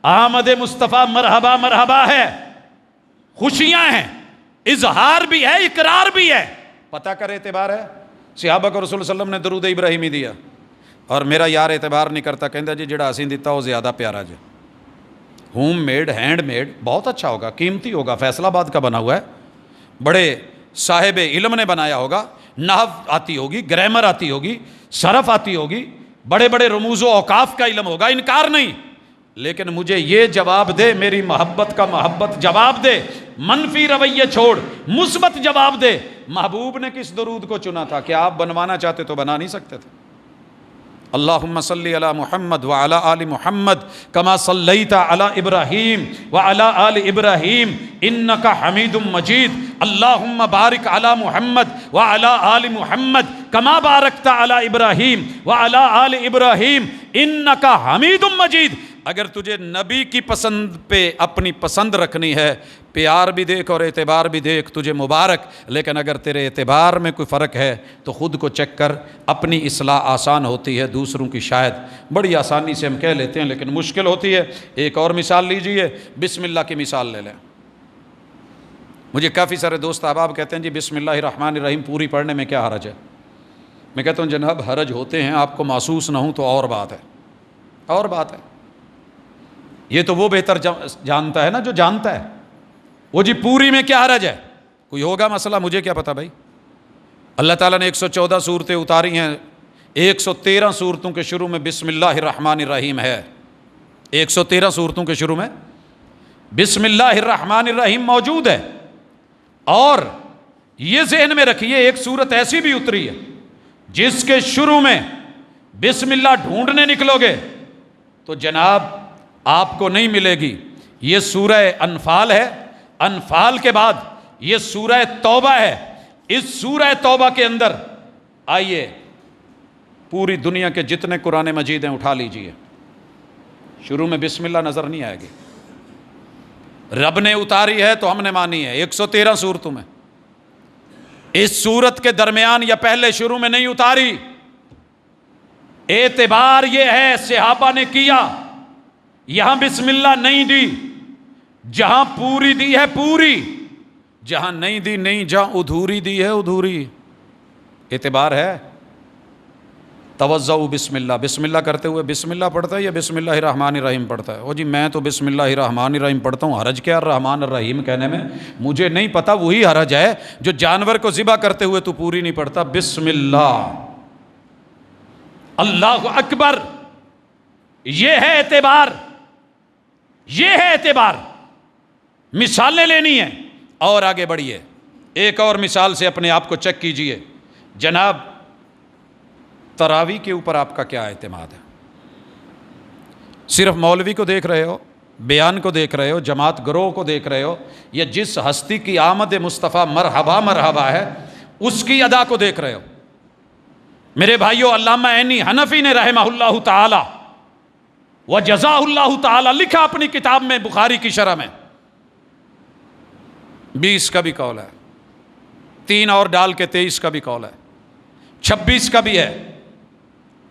آمد مصطفیٰ مرحبا مرحبا ہے، خوشیاں ہیں، اظہار بھی ہے، اقرار بھی ہے، پتہ کر اعتبار ہے۔ صحابہ کو رسول صلی اللہ علیہ وسلم نے درود ابراہیمی دیا، اور میرا یار اعتبار نہیں کرتا، کہندا جی جڑا اسیں دیتا وہ زیادہ پیارا جی، ہوم میڈ، ہینڈ میڈ، بہت اچھا ہوگا، قیمتی ہوگا، فیصل آباد کا بنا ہوا ہے، بڑے صاحب علم نے بنایا ہوگا، نحو آتی ہوگی، گرامر آتی ہوگی، صرف آتی ہوگی، بڑے بڑے رموز و اوقاف کا علم ہوگا، انکار نہیں، لیکن مجھے یہ جواب دے، میری محبت کا محبت جواب دے، منفی رویے چھوڑ، مثبت جواب دے، محبوب نے کس درود کو چنا تھا؟ کہ آپ بنوانا چاہتے تو بنا نہیں سکتے تھے؟ اللہم صلی علی محمد وعلی آل محمد کما صلیت علی ابراہیم وعلی آل ابراہیم انک حمید مجید، اللہم بارک علی محمد وعلی آل محمد کما بارکت علی ابراہیم وعلی آل ابراہیم انک حمید مجید۔ اگر تجھے نبی کی پسند پہ اپنی پسند رکھنی ہے، پیار بھی دیکھ اور اعتبار بھی دیکھ، تجھے مبارک، لیکن اگر تیرے اعتبار میں کوئی فرق ہے تو خود کو چیک کر۔ اپنی اصلاح آسان ہوتی ہے، دوسروں کی شاید بڑی آسانی سے ہم کہہ لیتے ہیں لیکن مشکل ہوتی ہے۔ ایک اور مثال لیجئے، بسم اللہ کی مثال لے لیں۔ مجھے کافی سارے دوست احباب کہتے ہیں جی بسم اللہ الرحمن الرحیم پوری پڑھنے میں کیا حرج ہے؟ میں کہتا ہوں جناب حرج ہوتے ہیں، آپ کو محسوس نہ ہوں تو اور بات ہے، اور بات ہے۔ یہ تو وہ بہتر جانتا ہے نا جو جانتا ہے، وہ جی پوری میں کیا حرج ہے؟ کوئی ہوگا مسئلہ، مجھے کیا پتا بھائی۔ اللہ تعالیٰ نے 114 صورتیں اتاری ہیں، 113 صورتوں کے شروع میں بسم اللہ الرحمن الرحیم ہے، 113 صورتوں کے شروع میں بسم اللہ الرحمن الرحیم موجود ہے۔ اور یہ ذہن میں رکھیے ایک صورت ایسی بھی اتری ہے جس کے شروع میں بسم اللہ ڈھونڈنے نکلو گے تو جناب آپ کو نہیں ملے گی۔ یہ سورہ انفال ہے، انفال کے بعد یہ سورہ توبہ ہے۔ اس سورہ توبہ کے اندر آئیے پوری دنیا کے جتنے قرآن مجید ہیں اٹھا لیجئے، شروع میں بسم اللہ نظر نہیں آئے گی۔ رب نے اتاری ہے تو ہم نے مانی ہے 113 صورتوں میں۔ اس صورت کے درمیان یا پہلے شروع میں نہیں اتاری۔ اعتبار یہ ہے صحابہ نے کیا، یہاں بسم اللہ نہیں دی، جہاں پوری دی ہے پوری، جہاں نہیں دی نہیں، جہاں ادھوری دی ہے ادھوری۔ اعتبار ہے؟ توضؤ بسم اللہ، بسم اللہ کرتے ہوئے بسم اللہ پڑھتا ہے یا بسم اللہ الرحمن الرحیم پڑھتا ہے؟ وہ جی میں تو بسم اللہ الرحمن الرحیم پڑھتا ہوں، حرج کیا الرحمن الرحیم کہنے میں؟ مجھے نہیں پتا، وہی حرج ہے جو جانور کو ذبح کرتے ہوئے تو پوری نہیں پڑھتا بسم اللہ، اللہ اکبر۔ یہ ہے اعتبار، یہ ہے اعتبار۔ مثالیں لینی ہیں اور آگے بڑھیے۔ ایک اور مثال سے اپنے آپ کو چیک کیجئے، جناب تراویح کے اوپر آپ کا کیا اعتماد ہے؟ صرف مولوی کو دیکھ رہے ہو، بیان کو دیکھ رہے ہو، جماعت گروہ کو دیکھ رہے ہو، یا جس ہستی کی آمد مصطفیٰ مرحبا مرحبا ہے اس کی ادا کو دیکھ رہے ہو؟ میرے بھائیو، علامہ عینی حنفی نے رحمہ اللہ تعالی وجزاہ اللہ تعالی لکھا اپنی کتاب میں بخاری کی شرح میں، 20 کا بھی قول ہے، 3 اور ڈال کے 23 کا بھی قول ہے، 26 کا بھی ہے،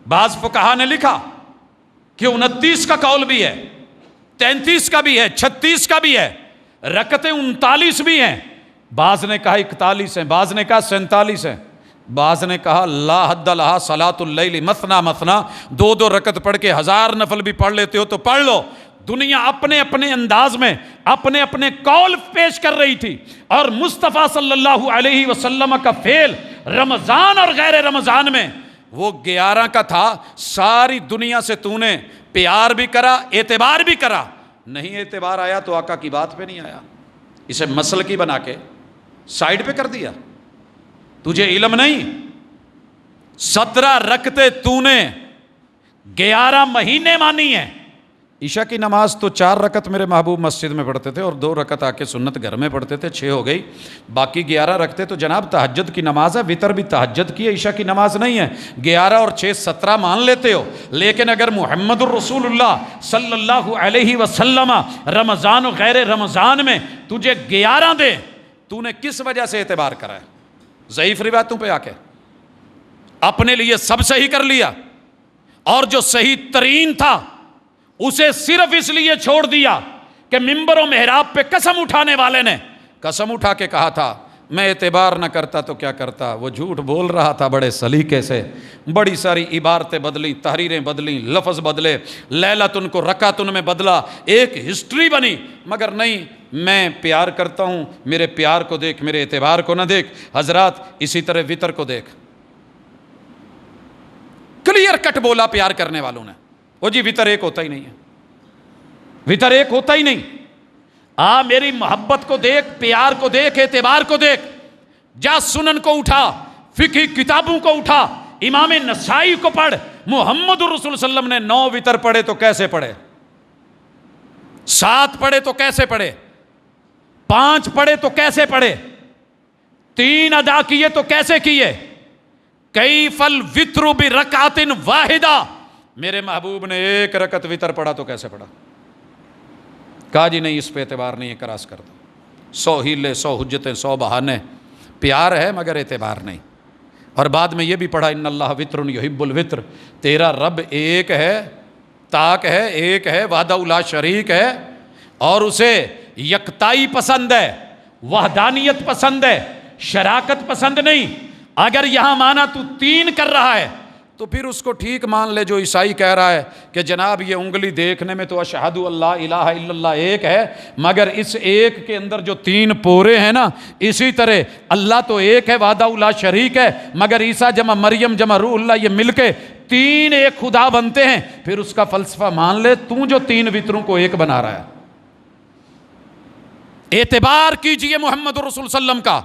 بعض فقہا نے لکھا کہ 29 کا قول بھی ہے، 33 کا بھی ہے، 36 کا بھی ہے، رکعتیں 39 بھی ہیں، بعض نے کہا 41 ہیں، بعض نے کہا 47 ہیں، بعض نے کہا لا حد لہا صلاۃ اللیل مثنا مثنا، 2 رکعت پڑھ کے 1000 نفل بھی پڑھ لیتے ہو تو پڑھ لو۔ دنیا اپنے اپنے انداز میں اپنے اپنے قول پیش کر رہی تھی، اور مصطفیٰ صلی اللہ علیہ وسلم کا فعل رمضان اور غیر رمضان میں وہ 11 کا تھا۔ ساری دنیا سے تو نے پیار بھی کرا، اعتبار بھی کرا، نہیں اعتبار آیا تو آقا کی بات پہ نہیں آیا، اسے مسلکی بنا کے سائیڈ پہ کر دیا۔ تجھے علم نہیں، 17 رکعتیں تو نے 11 مہینے مانی ہیں۔ عشاء کی نماز تو 4 رکعت میرے محبوب مسجد میں پڑھتے تھے، اور 2 رکعت آ کے سنت گھر میں پڑھتے تھے، 6 ہو گئی، باقی 11 رکھتے تو جناب تہجد کی نماز ہے، وتر بھی تہجد کی ہے، عشاء کی نماز نہیں ہے۔ 11 اور 6 17 مان لیتے ہو، لیکن اگر محمد الرسول اللہ صلی اللہ علیہ وسلم رمضان و غیر رمضان میں تجھے 11 دے، تو نے کس وجہ سے اعتبار کرا ہے؟ ضعیف روایتوں پہ آ کے اپنے لیے سب صحیح کر لیا، اور جو صحیح ترین تھا اسے صرف اس لیے چھوڑ دیا کہ ممبر و محراب پہ قسم اٹھانے والے نے قسم اٹھا کے کہا تھا میں اعتبار نہ کرتا تو کیا کرتا۔ وہ جھوٹ بول رہا تھا بڑے سلیقے سے، بڑی ساری عبارتیں بدلی، تحریریں بدلی، لفظ بدلے، لیلتن کو رکعتن میں بدلا، ایک ہسٹری بنی، مگر نہیں، میں پیار کرتا ہوں، میرے پیار کو دیکھ، میرے اعتبار کو نہ دیکھ۔ حضرات اسی طرح وتر کو دیکھ، کلیئر کٹ بولا پیار کرنے والوں نے، وہ جی وتر ایک ہوتا ہی نہیں ہے، وتر ایک ہوتا ہی نہیں۔ میری محبت کو دیکھ، پیار کو دیکھ، اعتبار کو دیکھ، جا سنن کو اٹھا، فقہی کتابوں کو اٹھا، امام نسائی کو پڑھ، محمد الرسول صلی اللہ علیہ وسلم نے 9 وتر پڑھے تو کیسے پڑھے، 7 پڑھے تو کیسے پڑھے، 5 پڑھے تو کیسے پڑھے، 3 ادا کیے تو کیسے کیے، کیف الوتر برکعۃ واحدہ، میرے محبوب نے 1 رکعت وتر پڑھا تو کیسے پڑھا؟ کہا جی نہیں، اس پہ اعتبار نہیں ہے، کراس کر دو، 100 ہیلے، 100 حجتیں، 100 بہانے، پیار ہے مگر اعتبار نہیں۔ اور بعد میں یہ بھی پڑھا ان اللہ وتر یحب الوتر، تیرا رب ایک ہے، تاک ہے، ایک ہے، وحدہ لا شریک ہے، اور اسے یکتائی پسند ہے، وحدانیت پسند ہے، شراکت پسند نہیں۔ اگر یہاں مانا تو 3 کر رہا ہے تو پھر اس کو ٹھیک مان لے جو عیسائی کہہ رہا ہے کہ جناب یہ انگلی دیکھنے میں تو اشہد اللہ الہ الا اللہ ایک ہے، مگر اس ایک کے اندر جو 3 پورے ہیں نا، اسی طرح اللہ تو ایک ہے، وحدہ لا شریک ہے، مگر عیسیٰ جمع مریم جمع روح اللہ، یہ مل کے 3 ایک خدا بنتے ہیں۔ پھر اس کا فلسفہ مان لے تو جو 3 وتروں کو ایک بنا رہا ہے۔ اعتبار کیجئے محمد الرسول صلی اللہ علیہ وسلم کا،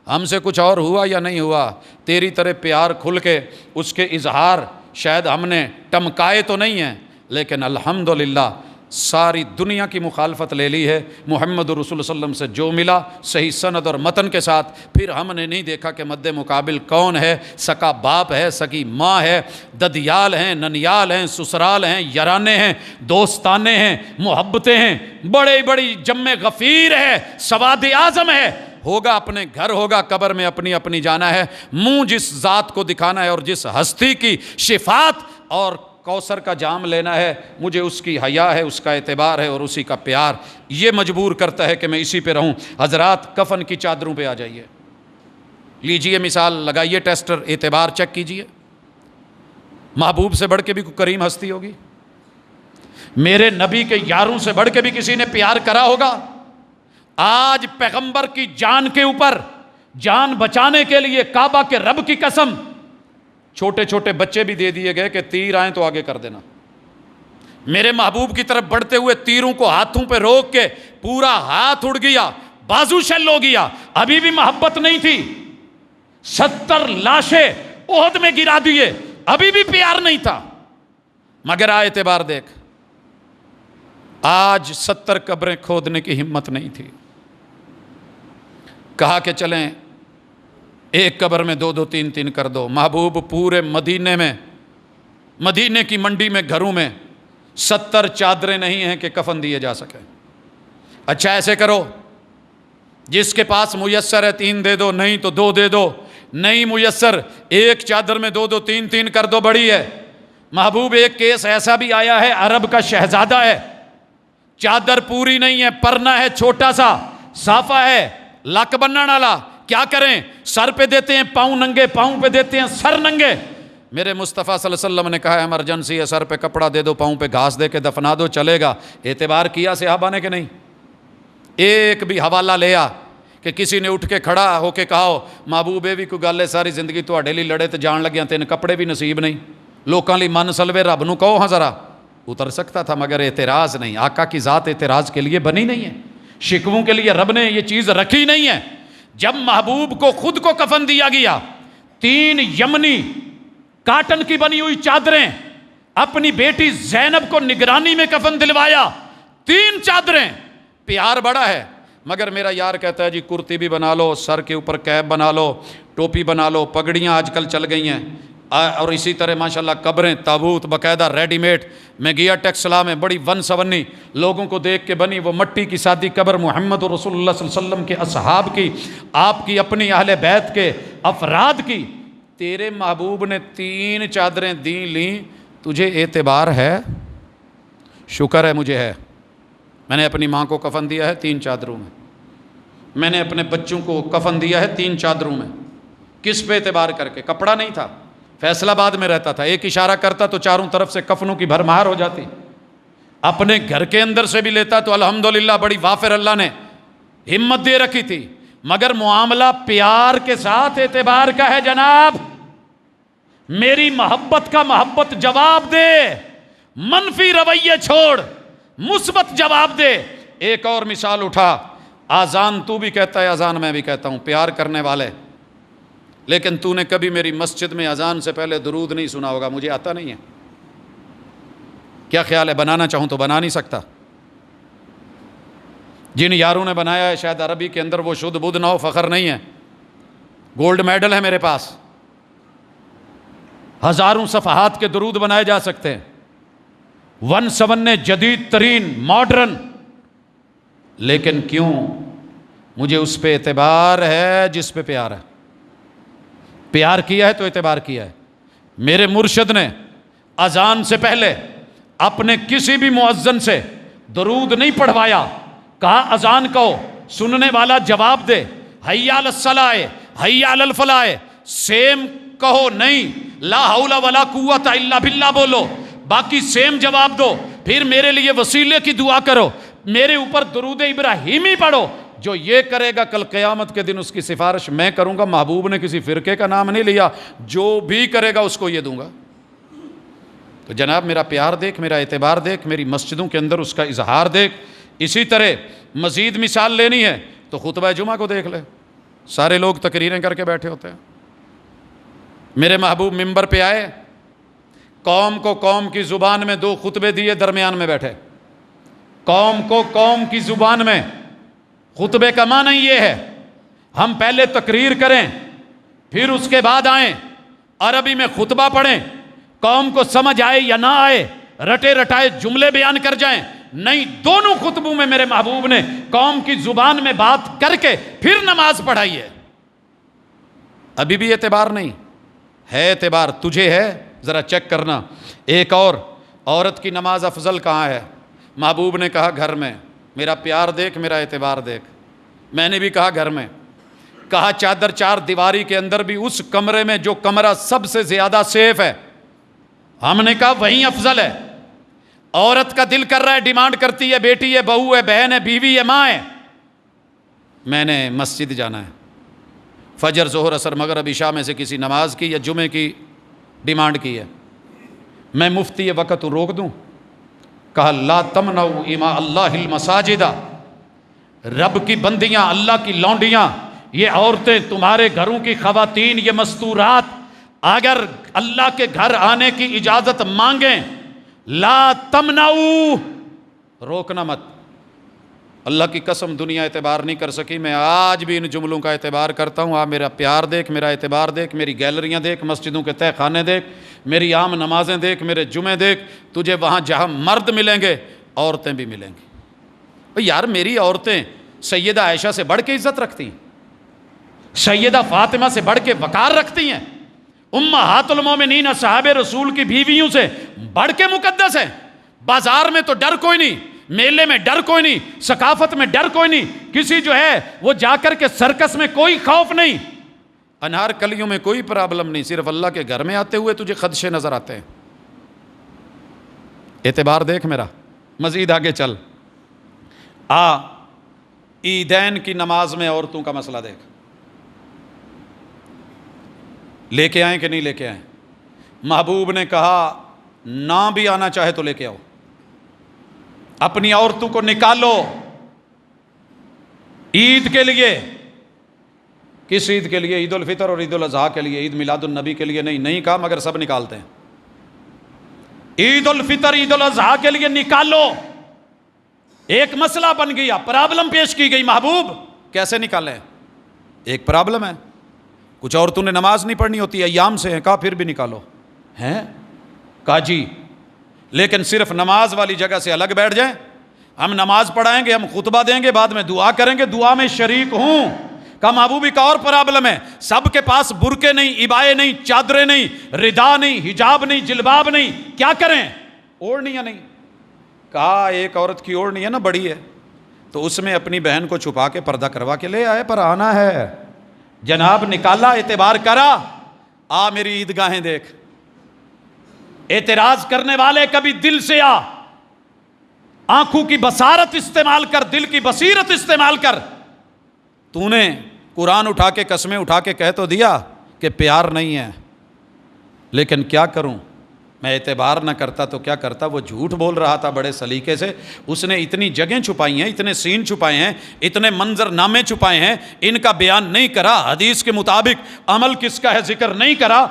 ہم سے کچھ اور ہوا یا نہیں ہوا، تیری طرح پیار کھل کے اس کے اظہار شاید ہم نے ٹمکائے تو نہیں ہیں، لیکن الحمدللہ ساری دنیا کی مخالفت لے لی ہے، محمد الرسول صلی اللہ علیہ وسلم سے جو ملا صحیح سند اور متن کے ساتھ، پھر ہم نے نہیں دیکھا کہ مد مقابل کون ہے، سکا باپ ہے، سکی ماں ہے، ددیال ہیں، ننیال ہیں، سسرال ہیں، یارانے ہیں، دوستانے ہیں، محبتیں ہیں، بڑے بڑی جمع غفیر ہے، سواد اعظم ہے، ہوگا اپنے گھر، ہوگا قبر میں اپنی اپنی جانا ہے، منہ جس ذات کو دکھانا ہے اور جس ہستی کی صفات اور کوثر کا جام لینا ہے، مجھے اس کی حیا ہے، اس کا اعتبار ہے اور اسی کا پیار، یہ مجبور کرتا ہے کہ میں اسی پہ رہوں۔ حضرات کفن کی چادروں پہ آ جائیے، لیجئے مثال، لگائیے ٹیسٹر، اعتبار چیک کیجئے۔ محبوب سے بڑھ کے بھی کوئی کریم ہستی ہوگی؟ میرے نبی کے یاروں سے بڑھ کے بھی کسی نے پیار کرا ہوگا؟ آج پیغمبر کی جان کے اوپر، جان بچانے کے لیے کعبہ کے رب کی قسم، چھوٹے چھوٹے بچے بھی دے دیے گئے کہ تیر آئیں تو آگے کر دینا۔ میرے محبوب کی طرف بڑھتے ہوئے تیروں کو ہاتھوں پہ روک کے پورا ہاتھ اڑ گیا، بازو شل ہو گیا، ابھی بھی محبت نہیں تھی۔ 70 لاشیں احد میں گرا دیے، ابھی بھی پیار نہیں تھا، مگر اعتبار دیکھ۔ آج 70 قبریں کھودنے کی ہمت نہیں تھی، کہا کہ چلیں ایک قبر میں 2 2 3 3 کر دو۔ محبوب پورے مدینے میں، مدینے کی منڈی میں، گھروں میں 70 چادریں نہیں ہیں کہ کفن دیے جا سکیں۔ اچھا ایسے کرو، جس کے پاس میسر ہے 3 دے دو، نہیں تو 2 دے دو، نہیں میسر ایک چادر میں 2 2 3 3 کر دو، بڑی ہے۔ محبوب ایک کیس ایسا بھی آیا ہے، عرب کا شہزادہ ہے، چادر پوری نہیں ہے، پرنا ہے چھوٹا سا، صافہ ہے، لک بننا والا، کیا کریں؟ سر پہ دیتے ہیں پاؤں ننگے، پاؤں پہ دیتے ہیں سر ننگے۔ میرے مصطفیٰ صلی اللہ علیہ وسلم نے کہا ہے ایمرجنسی ہے، سر پہ کپڑا دے دو، پاؤں پہ گھاس دے کے دفنا دو، چلے گا۔ اعتبار کیا صحابہ نے کہ نہیں؟ ایک بھی حوالہ لیا کہ کسی نے اٹھ کے کھڑا ہو کے کہا ہو محبوب بھی کوئی گل ہے ساری زندگی تواڈے لئی لڑے تے جان لگیا تین کپڑے بھی نصیب نہیں، لوکاں لئی من سلوے رب نو کہو ہاں ذرا۔ اتر سکتا تھا مگر اعتراض نہیں، آقا کی ذات اعتراض کے لیے بنی نہیں ہے، شکووں کے لیے رب نے یہ چیز رکھی نہیں ہے۔ جب محبوب کو خود کو کفن دیا گیا، 3 یمنی کاٹن کی بنی ہوئی چادریں، اپنی بیٹی زینب کو نگرانی میں کفن دلوایا، 3 چادریں۔ پیار بڑا ہے، مگر میرا یار کہتا ہے جی کرتی بھی بنا لو، سر کے اوپر کیپ بنا لو، ٹوپی بنا لو، پگڑیاں آج کل چل گئی ہیں، اور اسی طرح ماشاءاللہ قبریں، تابوت باقاعدہ ریڈی میڈ۔ میں گیا ٹیکسلا میں، بڑی 170 لوگوں کو دیکھ کے بنی وہ مٹی کی سادی قبر، محمد رسول اللہ صلی اللہ علیہ وسلم کے اصحاب کی، آپ کی اپنی اہل بیت کے افراد کی۔ تیرے محبوب نے 3 چادریں دیں لیں، تجھے اعتبار ہے؟ شکر ہے مجھے ہے۔ میں نے اپنی ماں کو کفن دیا ہے 3 چادروں میں، میں نے اپنے بچوں کو کفن دیا ہے 3 چادروں میں۔ کس پہ اعتبار کر کے؟ کپڑا نہیں تھا، فیصل آباد میں رہتا تھا، ایک اشارہ کرتا تو چاروں طرف سے کفنوں کی بھرمار ہو جاتی، اپنے گھر کے اندر سے بھی لیتا تو الحمدللہ بڑی وافر اللہ نے ہمت دے رکھی تھی، مگر معاملہ پیار کے ساتھ اعتبار کا ہے جناب۔ میری محبت کا محبت جواب دے، منفی رویے چھوڑ، مثبت جواب دے۔ ایک اور مثال اٹھا، آذان تو بھی کہتا ہے، آذان میں بھی کہتا ہوں، پیار کرنے والے، لیکن تو نے کبھی میری مسجد میں اذان سے پہلے درود نہیں سنا ہوگا، مجھے آتا نہیں ہے۔ کیا خیال ہے بنانا چاہوں تو بنا نہیں سکتا؟ جن یاروں نے بنایا ہے شاید عربی کے اندر وہ شدھ بدھ نہ ہو، فخر نہیں ہے، گولڈ میڈل ہے میرے پاس، ہزاروں صفحات کے درود بنائے جا سکتے ہیں، 157 جدید ترین ماڈرن، لیکن کیوں؟ مجھے اس پہ اعتبار ہے جس پہ پیار ہے۔ پیار کیا ہے تو اعتبار کیا ہے۔ میرے مرشد نے اذان سے پہلے اپنے کسی بھی مؤذن سے درود نہیں پڑھوایا، کہا اذان کہو، سننے والا جواب دے، حی علی الصلاۃ، حی علی الفلاح، سیم کہو نہیں، لا حول ولا قوت الا باللہ بولو، باقی سیم جواب دو، پھر میرے لیے وسیلے کی دعا کرو، میرے اوپر درود ابراہیمی پڑھو۔ جو یہ کرے گا کل قیامت کے دن اس کی سفارش میں کروں گا۔ محبوب نے کسی فرقے کا نام نہیں لیا، جو بھی کرے گا اس کو یہ دوں گا۔ تو جناب میرا پیار دیکھ، میرا اعتبار دیکھ، میری مسجدوں کے اندر اس کا اظہار دیکھ۔ اسی طرح مزید مثال لینی ہے تو خطبہ جمعہ کو دیکھ لے، سارے لوگ تقریریں کر کے بیٹھے ہوتے ہیں۔ میرے محبوب ممبر پہ آئے، قوم کو قوم کی زبان میں 2 خطبے دیے، درمیان میں بیٹھے۔ قوم کو قوم کی زبان میں، خطبے کا معنی یہ ہے ہم پہلے تقریر کریں، پھر اس کے بعد آئیں، عربی میں خطبہ پڑھیں، قوم کو سمجھ آئے یا نہ آئے، رٹے رٹائے جملے بیان کر جائیں۔ نہیں، دونوں خطبوں میں میرے محبوب نے قوم کی زبان میں بات کر کے پھر نماز پڑھائی ہے۔ ابھی بھی اعتبار نہیں ہے؟ اعتبار تجھے ہے، ذرا چیک کرنا۔ ایک اور عورت کی نماز افضل کہاں ہے؟ محبوب نے کہا گھر میں، میرا پیار دیکھ، میرا اعتبار دیکھ۔ میں نے بھی کہا گھر میں، کہا چادر چار دیواری کے اندر بھی اس کمرے میں جو کمرہ سب سے زیادہ سیف ہے، ہم نے کہا وہیں افضل ہے۔ عورت کا دل کر رہا ہے، ڈیمانڈ کرتی ہے، بیٹی ہے، بہو ہے، بہن ہے، بیوی ہے، ماں ہے، میں نے مسجد جانا ہے، فجر ظہر عصر مغرب عشاء میں سے کسی نماز کی یا جمعے کی ڈیمانڈ کی ہے، میں مفتی وقت روک دوں؟ کہا لا تمنعوا اماء اللہ المساجد، رب کی بندیاں، اللہ کی لونڈیاں، یہ عورتیں، تمہارے گھروں کی خواتین، یہ مستورات اگر اللہ کے گھر آنے کی اجازت مانگیں، لا تمنعوا، روکنا مت۔ اللہ کی قسم دنیا اعتبار نہیں کر سکی، میں آج بھی ان جملوں کا اعتبار کرتا ہوں۔ میرا پیار دیکھ، میرا اعتبار دیکھ، میری گیلریاں دیکھ، مسجدوں کے تہہ خانے دیکھ، میری عام نمازیں دیکھ، میرے جمعے دیکھ، تجھے وہاں جہاں مرد ملیں گے عورتیں بھی ملیں گی۔ بھئی یار میری عورتیں سیدہ عائشہ سے بڑھ کے عزت رکھتی ہیں، سیدہ فاطمہ سے بڑھ کے وقار رکھتی ہیں، امہات المومنین صحاب رسول کی بیویوں سے بڑھ کے مقدس ہیں۔ بازار میں تو ڈر کوئی نہیں، میلے میں ڈر کوئی نہیں، ثقافت میں ڈر کوئی نہیں، کسی جو ہے وہ جا کر کے سرکس میں کوئی خوف نہیں، انہار کلیوں میں کوئی پرابلم نہیں، صرف اللہ کے گھر میں آتے ہوئے تجھے خدشے نظر آتے ہیں۔ اعتبار دیکھ میرا، مزید آگے چل، عیدین کی نماز میں عورتوں کا مسئلہ دیکھ، لے کے آئیں کہ نہیں لے کے آئیں؟ محبوب نے کہا نہ بھی آنا چاہے تو لے کے آؤ، اپنی عورتوں کو نکالو عید کے لیے۔ کس عید کے لیے؟ عید الفطر اور عید الاضحیٰ کے لیے، عید میلاد النبی کے لیے نہیں کہا، مگر سب نکالتے ہیں۔ عید الفطر عید الاضحیٰ کے لیے نکالو، ایک مسئلہ بن گیا، پرابلم پیش کی گئی، محبوب کیسے نکالیں؟ ایک پرابلم ہے، کچھ عورتوں نے نماز نہیں پڑھنی ہوتی، ایام سے ہیں، کہا پھر بھی نکالو ہیں، کہا جی لیکن صرف نماز والی جگہ سے الگ بیٹھ جائیں، ہم نماز پڑھائیں گے، ہم خطبہ دیں گے، بعد میں دعا کریں گے، دعا میں شریک ہوں۔ کہا محبوبی کا اور پرابلم ہے، سب کے پاس برقعے نہیں، عبائے نہیں، چادریں نہیں، ردا نہیں، حجاب نہیں، جلباب نہیں، کیا کریں؟ اوڑھنیاں نہیں۔ کہا ایک عورت کی اوڑھنی ہے نا بڑی ہے، تو اس میں اپنی بہن کو چھپا کے پردہ کروا کے لے آئے، پر آنا ہے جناب، نکالا، اعتبار کرا، میری عیدگاہیں دیکھ۔ اعتراض کرنے والے کبھی دل سے آنکھوں کی بصارت استعمال کر، دل کی بصیرت استعمال کر۔ تو نے قرآن اٹھا کے قسمیں اٹھا کے کہہ تو دیا کہ پیار نہیں ہے، لیکن کیا کروں، میں اعتبار نہ کرتا تو کیا کرتا؟ وہ جھوٹ بول رہا تھا بڑے سلیقے سے، اس نے اتنی جگہیں چھپائی ہیں، اتنے سین چھپائے ہیں، اتنے منظر نامے چھپائے ہیں، ان کا بیان نہیں کرا، حدیث کے مطابق عمل کس کا ہے ذکر نہیں کرا۔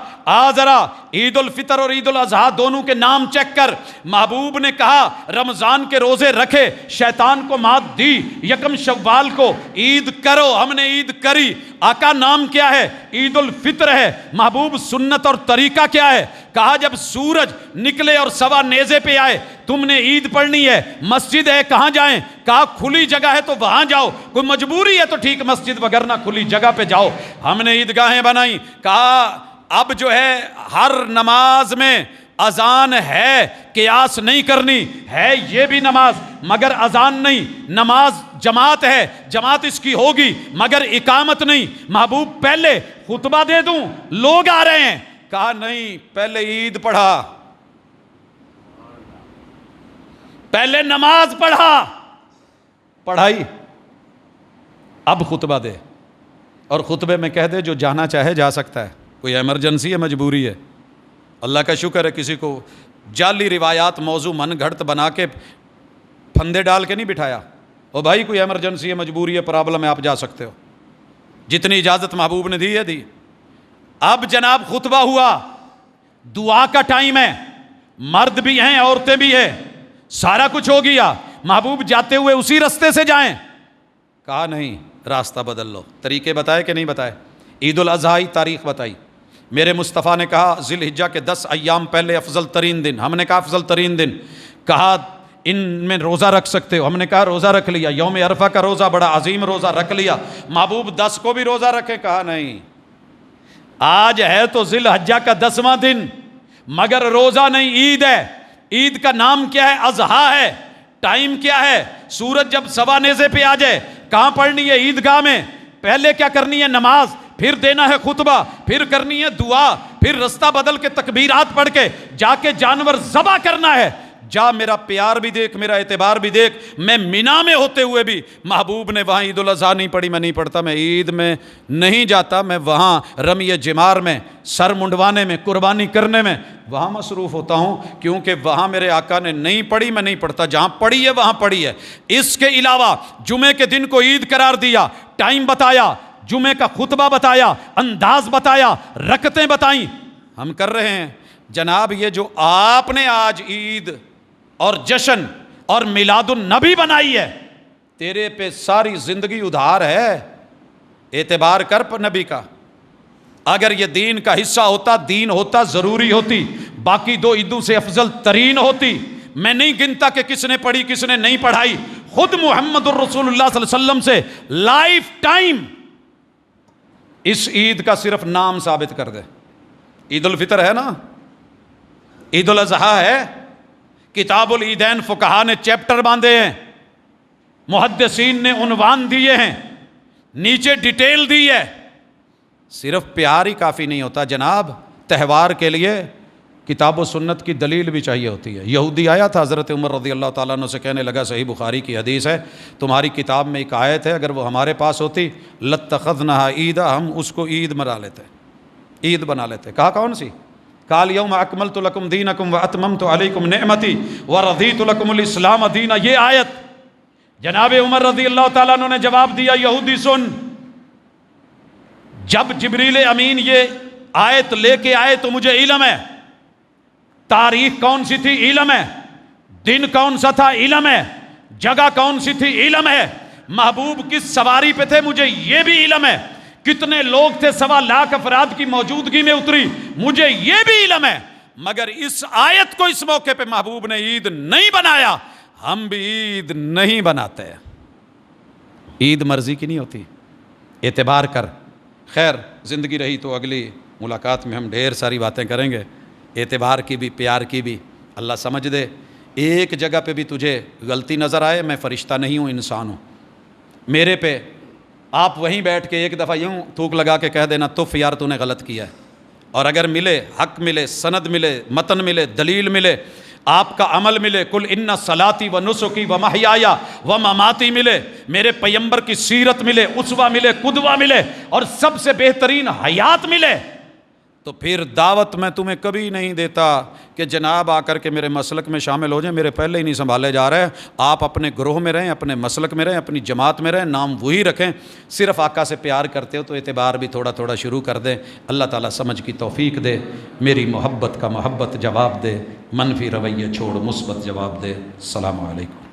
ذرا عید الفطر اور عید الاضحیٰ دونوں کے نام چیک کر۔ محبوب نے کہا رمضان کے روزے رکھے، شیطان کو مات دی، یکم شوال کو عید کرو، ہم نے عید کری۔ آقا نام کیا ہے؟ عید الفطر ہے۔ محبوب سنت اور طریقہ کیا ہے؟ کہا جب سورج نکلے اور سوا نیزے پہ آئے تم نے عید پڑھنی ہے، مسجد ہے کہاں جائیں؟ کہا کھلی جگہ ہے تو وہاں جاؤ، کوئی مجبوری ہے تو ٹھیک مسجد، وگرنہ کھلی جگہ پہ جاؤ۔ ہم نے عیدگاہیں بنائیں۔ کہا اب جو ہے ہر نماز میں اذان ہے، قیاس نہیں کرنی ہے، یہ بھی نماز مگر اذان نہیں، نماز جماعت ہے، جماعت اس کی ہوگی مگر اقامت نہیں۔ محبوب پہلے خطبہ دے دوں، لوگ آ رہے ہیں؟ کہا نہیں، پہلے عید پڑھا، پہلے نماز پڑھائی، اب خطبہ دے، اور خطبے میں کہہ دے جو جانا چاہے جا سکتا ہے، کوئی ایمرجنسی ہے، مجبوری ہے۔ اللہ کا شکر ہے کسی کو جعلی روایات موضوع من گھڑت بنا کے پھندے ڈال کے نہیں بٹھایا، او بھائی کوئی ایمرجنسی ہے، مجبوری ہے، پرابلم ہے، آپ جا سکتے ہو۔ جتنی اجازت محبوب نے دی ہے دی۔ اب جناب خطبہ ہوا، دعا کا ٹائم ہے، مرد بھی ہیں عورتیں بھی ہیں، سارا کچھ ہو گیا۔ محبوب جاتے ہوئے اسی رستے سے جائیں؟ کہا نہیں، راستہ بدل لو۔ طریقے بتائے کہ نہیں بتائے؟ عید الاضحیٰ تاریخ بتائی، میرے مصطفیٰ نے کہا ذی الحجہ کے 10 ایام پہلے افضل ترین دن، ہم نے کہا افضل ترین دن، کہا ان میں روزہ رکھ سکتے ہو، ہم نے کہا روزہ رکھ لیا، یوم عرفہ کا روزہ بڑا عظیم روزہ رکھ لیا۔ محبوب 10 کو بھی روزہ رکھے؟ کہا نہیں، آج ہے تو ذی الحجہ کا 10واں دن، مگر روزہ نہیں، عید ہے۔ عید کا نام کیا ہے؟ اضحیٰ ہے۔ ٹائم کیا ہے؟ سورج جب سوا نیزے پہ آ جائے، کہاں پڑھنی ہے؟ عیدگاہ میں۔ پہلے کیا کرنی ہے؟ نماز، پھر دینا ہے خطبہ، پھر کرنی ہے دعا، پھر رستہ بدل کے تکبیرات پڑھ کے جا کے جانور ذبح کرنا ہے۔ جا میرا پیار بھی دیکھ، میرا اعتبار بھی دیکھ۔ میں مینا میں ہوتے ہوئے بھی محبوب نے وہاں عید الاضحیٰ نہیں پڑھی، میں نہیں پڑھتا، میں عید میں نہیں جاتا، میں وہاں رمی جمار میں، سر منڈوانے میں، قربانی کرنے میں وہاں مصروف ہوتا ہوں، کیونکہ وہاں میرے آقا نے نہیں پڑھی، میں نہیں پڑھتا۔ جہاں پڑھی ہے وہاں پڑھی ہے۔ اس کے علاوہ جمعے کے دن کو عید قرار دیا، ٹائم بتایا، جمعے کا خطبہ بتایا، انداز بتایا، رکعتیں بتائیں، ہم کر رہے ہیں۔ جناب یہ جو آپ نے آج عید اور جشن اور میلاد النبی بنائی ہے، تیرے پہ ساری زندگی ادھار ہے۔ اعتبار کر نبی کا۔ اگر یہ دین کا حصہ ہوتا، دین ہوتا، ضروری ہوتی، باقی دو عیدوں سے افضل ترین ہوتی۔ میں نہیں گنتا کہ کس نے پڑھی کس نے نہیں پڑھائی، خود محمد الرسول اللہ صلی اللہ علیہ وسلم سے لائف ٹائم اس عید کا صرف نام ثابت کر دے۔ عید الفطر ہے نا، عید الاضحیٰ ہے، کتاب العیدین فقہا نے چیپٹر باندھے ہیں، محدثین نے عنوان دیے ہیں، نیچے ڈیٹیل دی ہے۔ صرف پیار ہی کافی نہیں ہوتا جناب، تہوار کے لیے کتاب و سنت کی دلیل بھی چاہیے ہوتی ہے۔ یہودی آیا تھا حضرت عمر رضی اللہ تعالیٰ عنہ سے، کہنے لگا صحیح بخاری کی حدیث ہے، تمہاری کتاب میں ایک آیت ہے، اگر وہ ہمارے پاس ہوتی لَاتَّخَذْنَهَا عیدا، ہم اس کو عید بنا لیتے، عید بنا لیتے۔ کہا کون سی؟ قال یوم اکملت لکم دینکم واتممت علیکم نعمتی ورضیت لکم الاسلام دینا۔ یہ آیت جناب عمر رضی اللہ تعالیٰ عنہ نے جواب دیا، یہودی سن، جب جبریل امین یہ آیت لے کے آئے تو مجھے علم ہے، تاریخ کون سی تھی علم ہے، دن کون سا تھا علم ہے، جگہ کون سی تھی علم ہے، محبوب کس سواری پہ تھے مجھے یہ بھی علم ہے، کتنے لوگ تھے 1.25 افراد کی موجودگی میں اتری مجھے یہ بھی علم ہے۔ مگر اس آیت کو اس موقع پہ محبوب نے عید نہیں بنایا، ہم بھی عید نہیں بناتے۔ عید مرضی کی نہیں ہوتی، اعتبار کر۔ خیر زندگی رہی تو اگلی ملاقات میں ہم ڈھیر ساری باتیں کریں گے، اعتبار کی بھی پیار کی بھی۔ اللہ سمجھ دے، ایک جگہ پہ بھی تجھے غلطی نظر آئے، میں فرشتہ نہیں ہوں، انسان ہوں، میرے پہ آپ وہیں بیٹھ کے ایک دفعہ یوں تھوک لگا کے کہہ دینا تف یار تو نے غلط کیا ہے، اور اگر ملے حق ملے، سند ملے، متن ملے، دلیل ملے، آپ کا عمل ملے، کل ان صلاتی و نسکی و محیایا و مماتی ملے، میرے پیمبر کی سیرت ملے، اسوہ ملے، قدوہ ملے، اور سب سے بہترین حیات ملے، تو پھر دعوت میں تمہیں کبھی نہیں دیتا کہ جناب آ کر کے میرے مسلک میں شامل ہو جائیں، میرے پہلے ہی نہیں سنبھالے جا رہے۔ آپ اپنے گروہ میں رہیں، اپنے مسلک میں رہیں، اپنی جماعت میں رہیں، نام وہی رکھیں۔ صرف آقا سے پیار کرتے ہو تو اعتبار بھی تھوڑا تھوڑا شروع کر دیں۔ اللہ تعالیٰ سمجھ کی توفیق دے، میری محبت کا محبت جواب دے، منفی رویہ چھوڑ مثبت جواب دے۔ السلام علیکم۔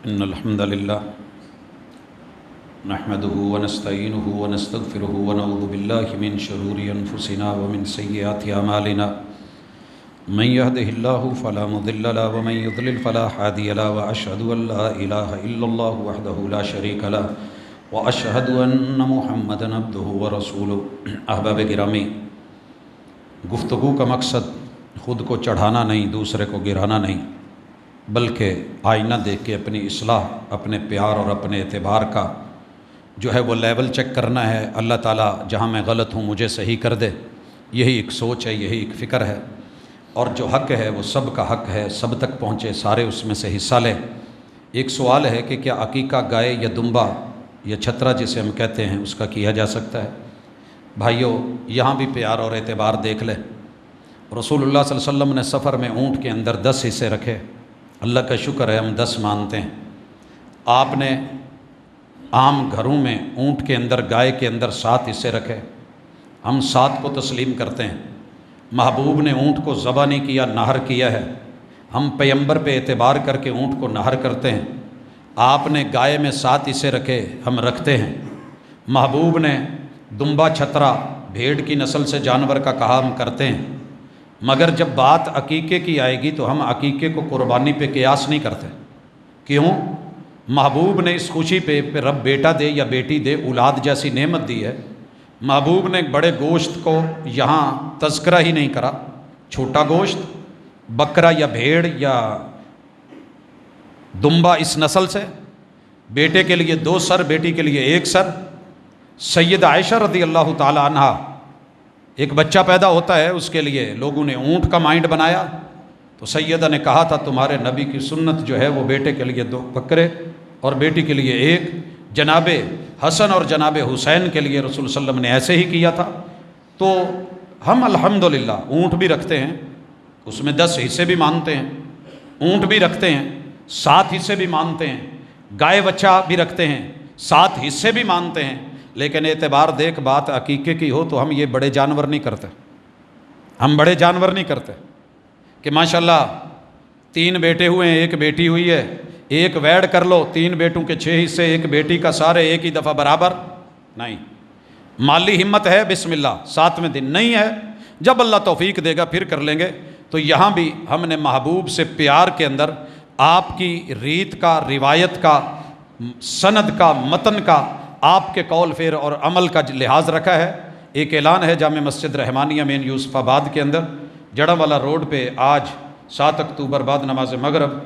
ان الحمد للہ نحمده ونستعینه ونستغفره ونعوذ باللہ من شرور انفسنا ومن سیئات اعمالنا من يهده الله فلا مضل له ومن يضلل فلا هادي له واشهد ان لا اله الا الله وحده لا شريك له واشهد ان محمدا عبده ورسوله۔ احباب گرامی، گفتگو کا مقصد خود کو چڑھانا نہیں، دوسرے کو گرانا نہیں، بلکہ آئینہ دیکھ کے اپنی اصلاح، اپنے پیار اور اپنے اعتبار کا جو ہے وہ لیول چیک کرنا ہے۔ اللہ تعالیٰ جہاں میں غلط ہوں مجھے صحیح کر دے، یہی ایک سوچ ہے، یہی ایک فکر ہے، اور جو حق ہے وہ سب کا حق ہے، سب تک پہنچے، سارے اس میں سے حصہ لیں۔ ایک سوال ہے کہ کیا عقیقہ گائے یا دمبا یا چھترا جسے ہم کہتے ہیں اس کا کیا جا سکتا ہے؟ بھائیو یہاں بھی پیار اور اعتبار دیکھ لیں۔ رسول اللہ صلی اللہ علیہ وسلم نے سفر میں اونٹ کے اندر 10 حصے رکھے، اللہ کا شکر ہے ہم 10 مانتے ہیں۔ آپ نے عام گھروں میں اونٹ کے اندر، گائے کے اندر 7 حصے رکھے، ہم 7 کو تسلیم کرتے ہیں۔ محبوب نے اونٹ کو ذبح نہیں کیا، نہر کیا ہے، ہم پیغمبر پہ اعتبار کر کے اونٹ کو نہر کرتے ہیں، آپ نے گائے میں 7 حصے رکھے، ہم رکھتے ہیں، محبوب نے دمبا چھترا بھیڑ کی نسل سے جانور کا کہا، ہم کرتے ہیں، مگر جب بات عقیقے کی آئے گی تو ہم عقیقے کو قربانی پہ قیاس نہیں کرتے۔ کیوں؟ محبوب نے اس خوشی پہ رب بیٹا دے یا بیٹی دے، اولاد جیسی نعمت دی ہے، محبوب نے بڑے گوشت کو یہاں تذکرہ ہی نہیں کرا، چھوٹا گوشت بکرا یا بھیڑ یا دمبا اس نسل سے، بیٹے کے لیے 2 سر، بیٹی کے لیے 1 سر۔ سید عائشہ رضی اللہ تعالی عنہ، ایک بچہ پیدا ہوتا ہے، اس کے لیے لوگوں نے اونٹ کا مائنڈ بنایا، تو سیدہ نے کہا تھا تمہارے نبی کی سنت جو ہے وہ بیٹے کے لیے 2 بکرے اور بیٹی کے لیے 1۔ جناب حسن اور جناب حسین کے لیے رسول صلی اللہ علیہ وسلم نے ایسے ہی کیا تھا۔ تو ہم الحمدللہ اونٹ بھی رکھتے ہیں، اس میں 10 حصے بھی مانتے ہیں، اونٹ بھی رکھتے ہیں 7 حصے بھی مانتے ہیں، گائے بچہ بھی رکھتے ہیں 7 حصے بھی مانتے ہیں، لیکن اعتبار دیکھ بات عقیقے کی ہو تو ہم یہ بڑے جانور نہیں کرتے، ہم بڑے جانور نہیں کرتے کہ ماشاءاللہ 3 بیٹے ہوئے ہیں 1 بیٹی ہوئی ہے، 1 ویڈ کر لو، 3 بیٹوں کے 6 حصے، 1 بیٹی کا سارے ایک ہی دفعہ برابر نہیں۔ مالی ہمت ہے بسم اللہ، 7ویں دن نہیں ہے، جب اللہ توفیق دے گا پھر کر لیں گے۔ تو یہاں بھی ہم نے محبوب سے پیار کے اندر آپ کی ریت کا، روایت کا، سند کا، متن کا، آپ کے قول فعل اور عمل کا لحاظ رکھا ہے۔ ایک اعلان ہے جامع مسجد رحمانیہ مین یوسف آباد کے اندر جڑا والا روڈ پہ آج 7 اکتوبر بعد نماز مغرب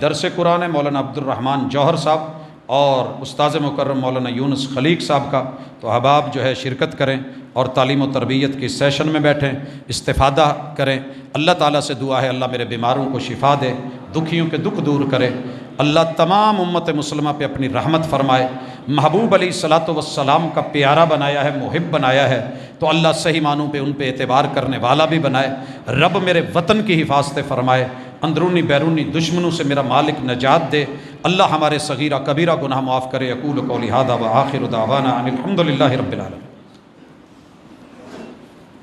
درس قرآن ہے مولانا عبد الرحمن جوہر صاحب اور استاذ مکرم مولانا یونس خلیق صاحب کا، تو احباب جو ہے شرکت کریں اور تعلیم و تربیت کی سیشن میں بیٹھیں، استفادہ کریں۔ اللہ تعالیٰ سے دعا ہے اللہ میرے بیماروں کو شفا دے، دکھیوں کے دکھ دور کرے، اللہ تمام امت مسلمہ پہ اپنی رحمت فرمائے۔ محبوب علیہ الصلاۃ والسلام کا پیارا بنایا ہے، محب بنایا ہے، تو اللہ صحیح معنوں پہ ان پہ اعتبار کرنے والا بھی بنائے۔ رب میرے وطن کی حفاظت فرمائے، اندرونی بیرونی دشمنوں سے میرا مالک نجات دے، اللہ ہمارے صغیرہ کبیرہ گناہ معاف کرے۔ اقول قولی ھذا وآخر دعوانا ان الحمد للہ رب العالمین۔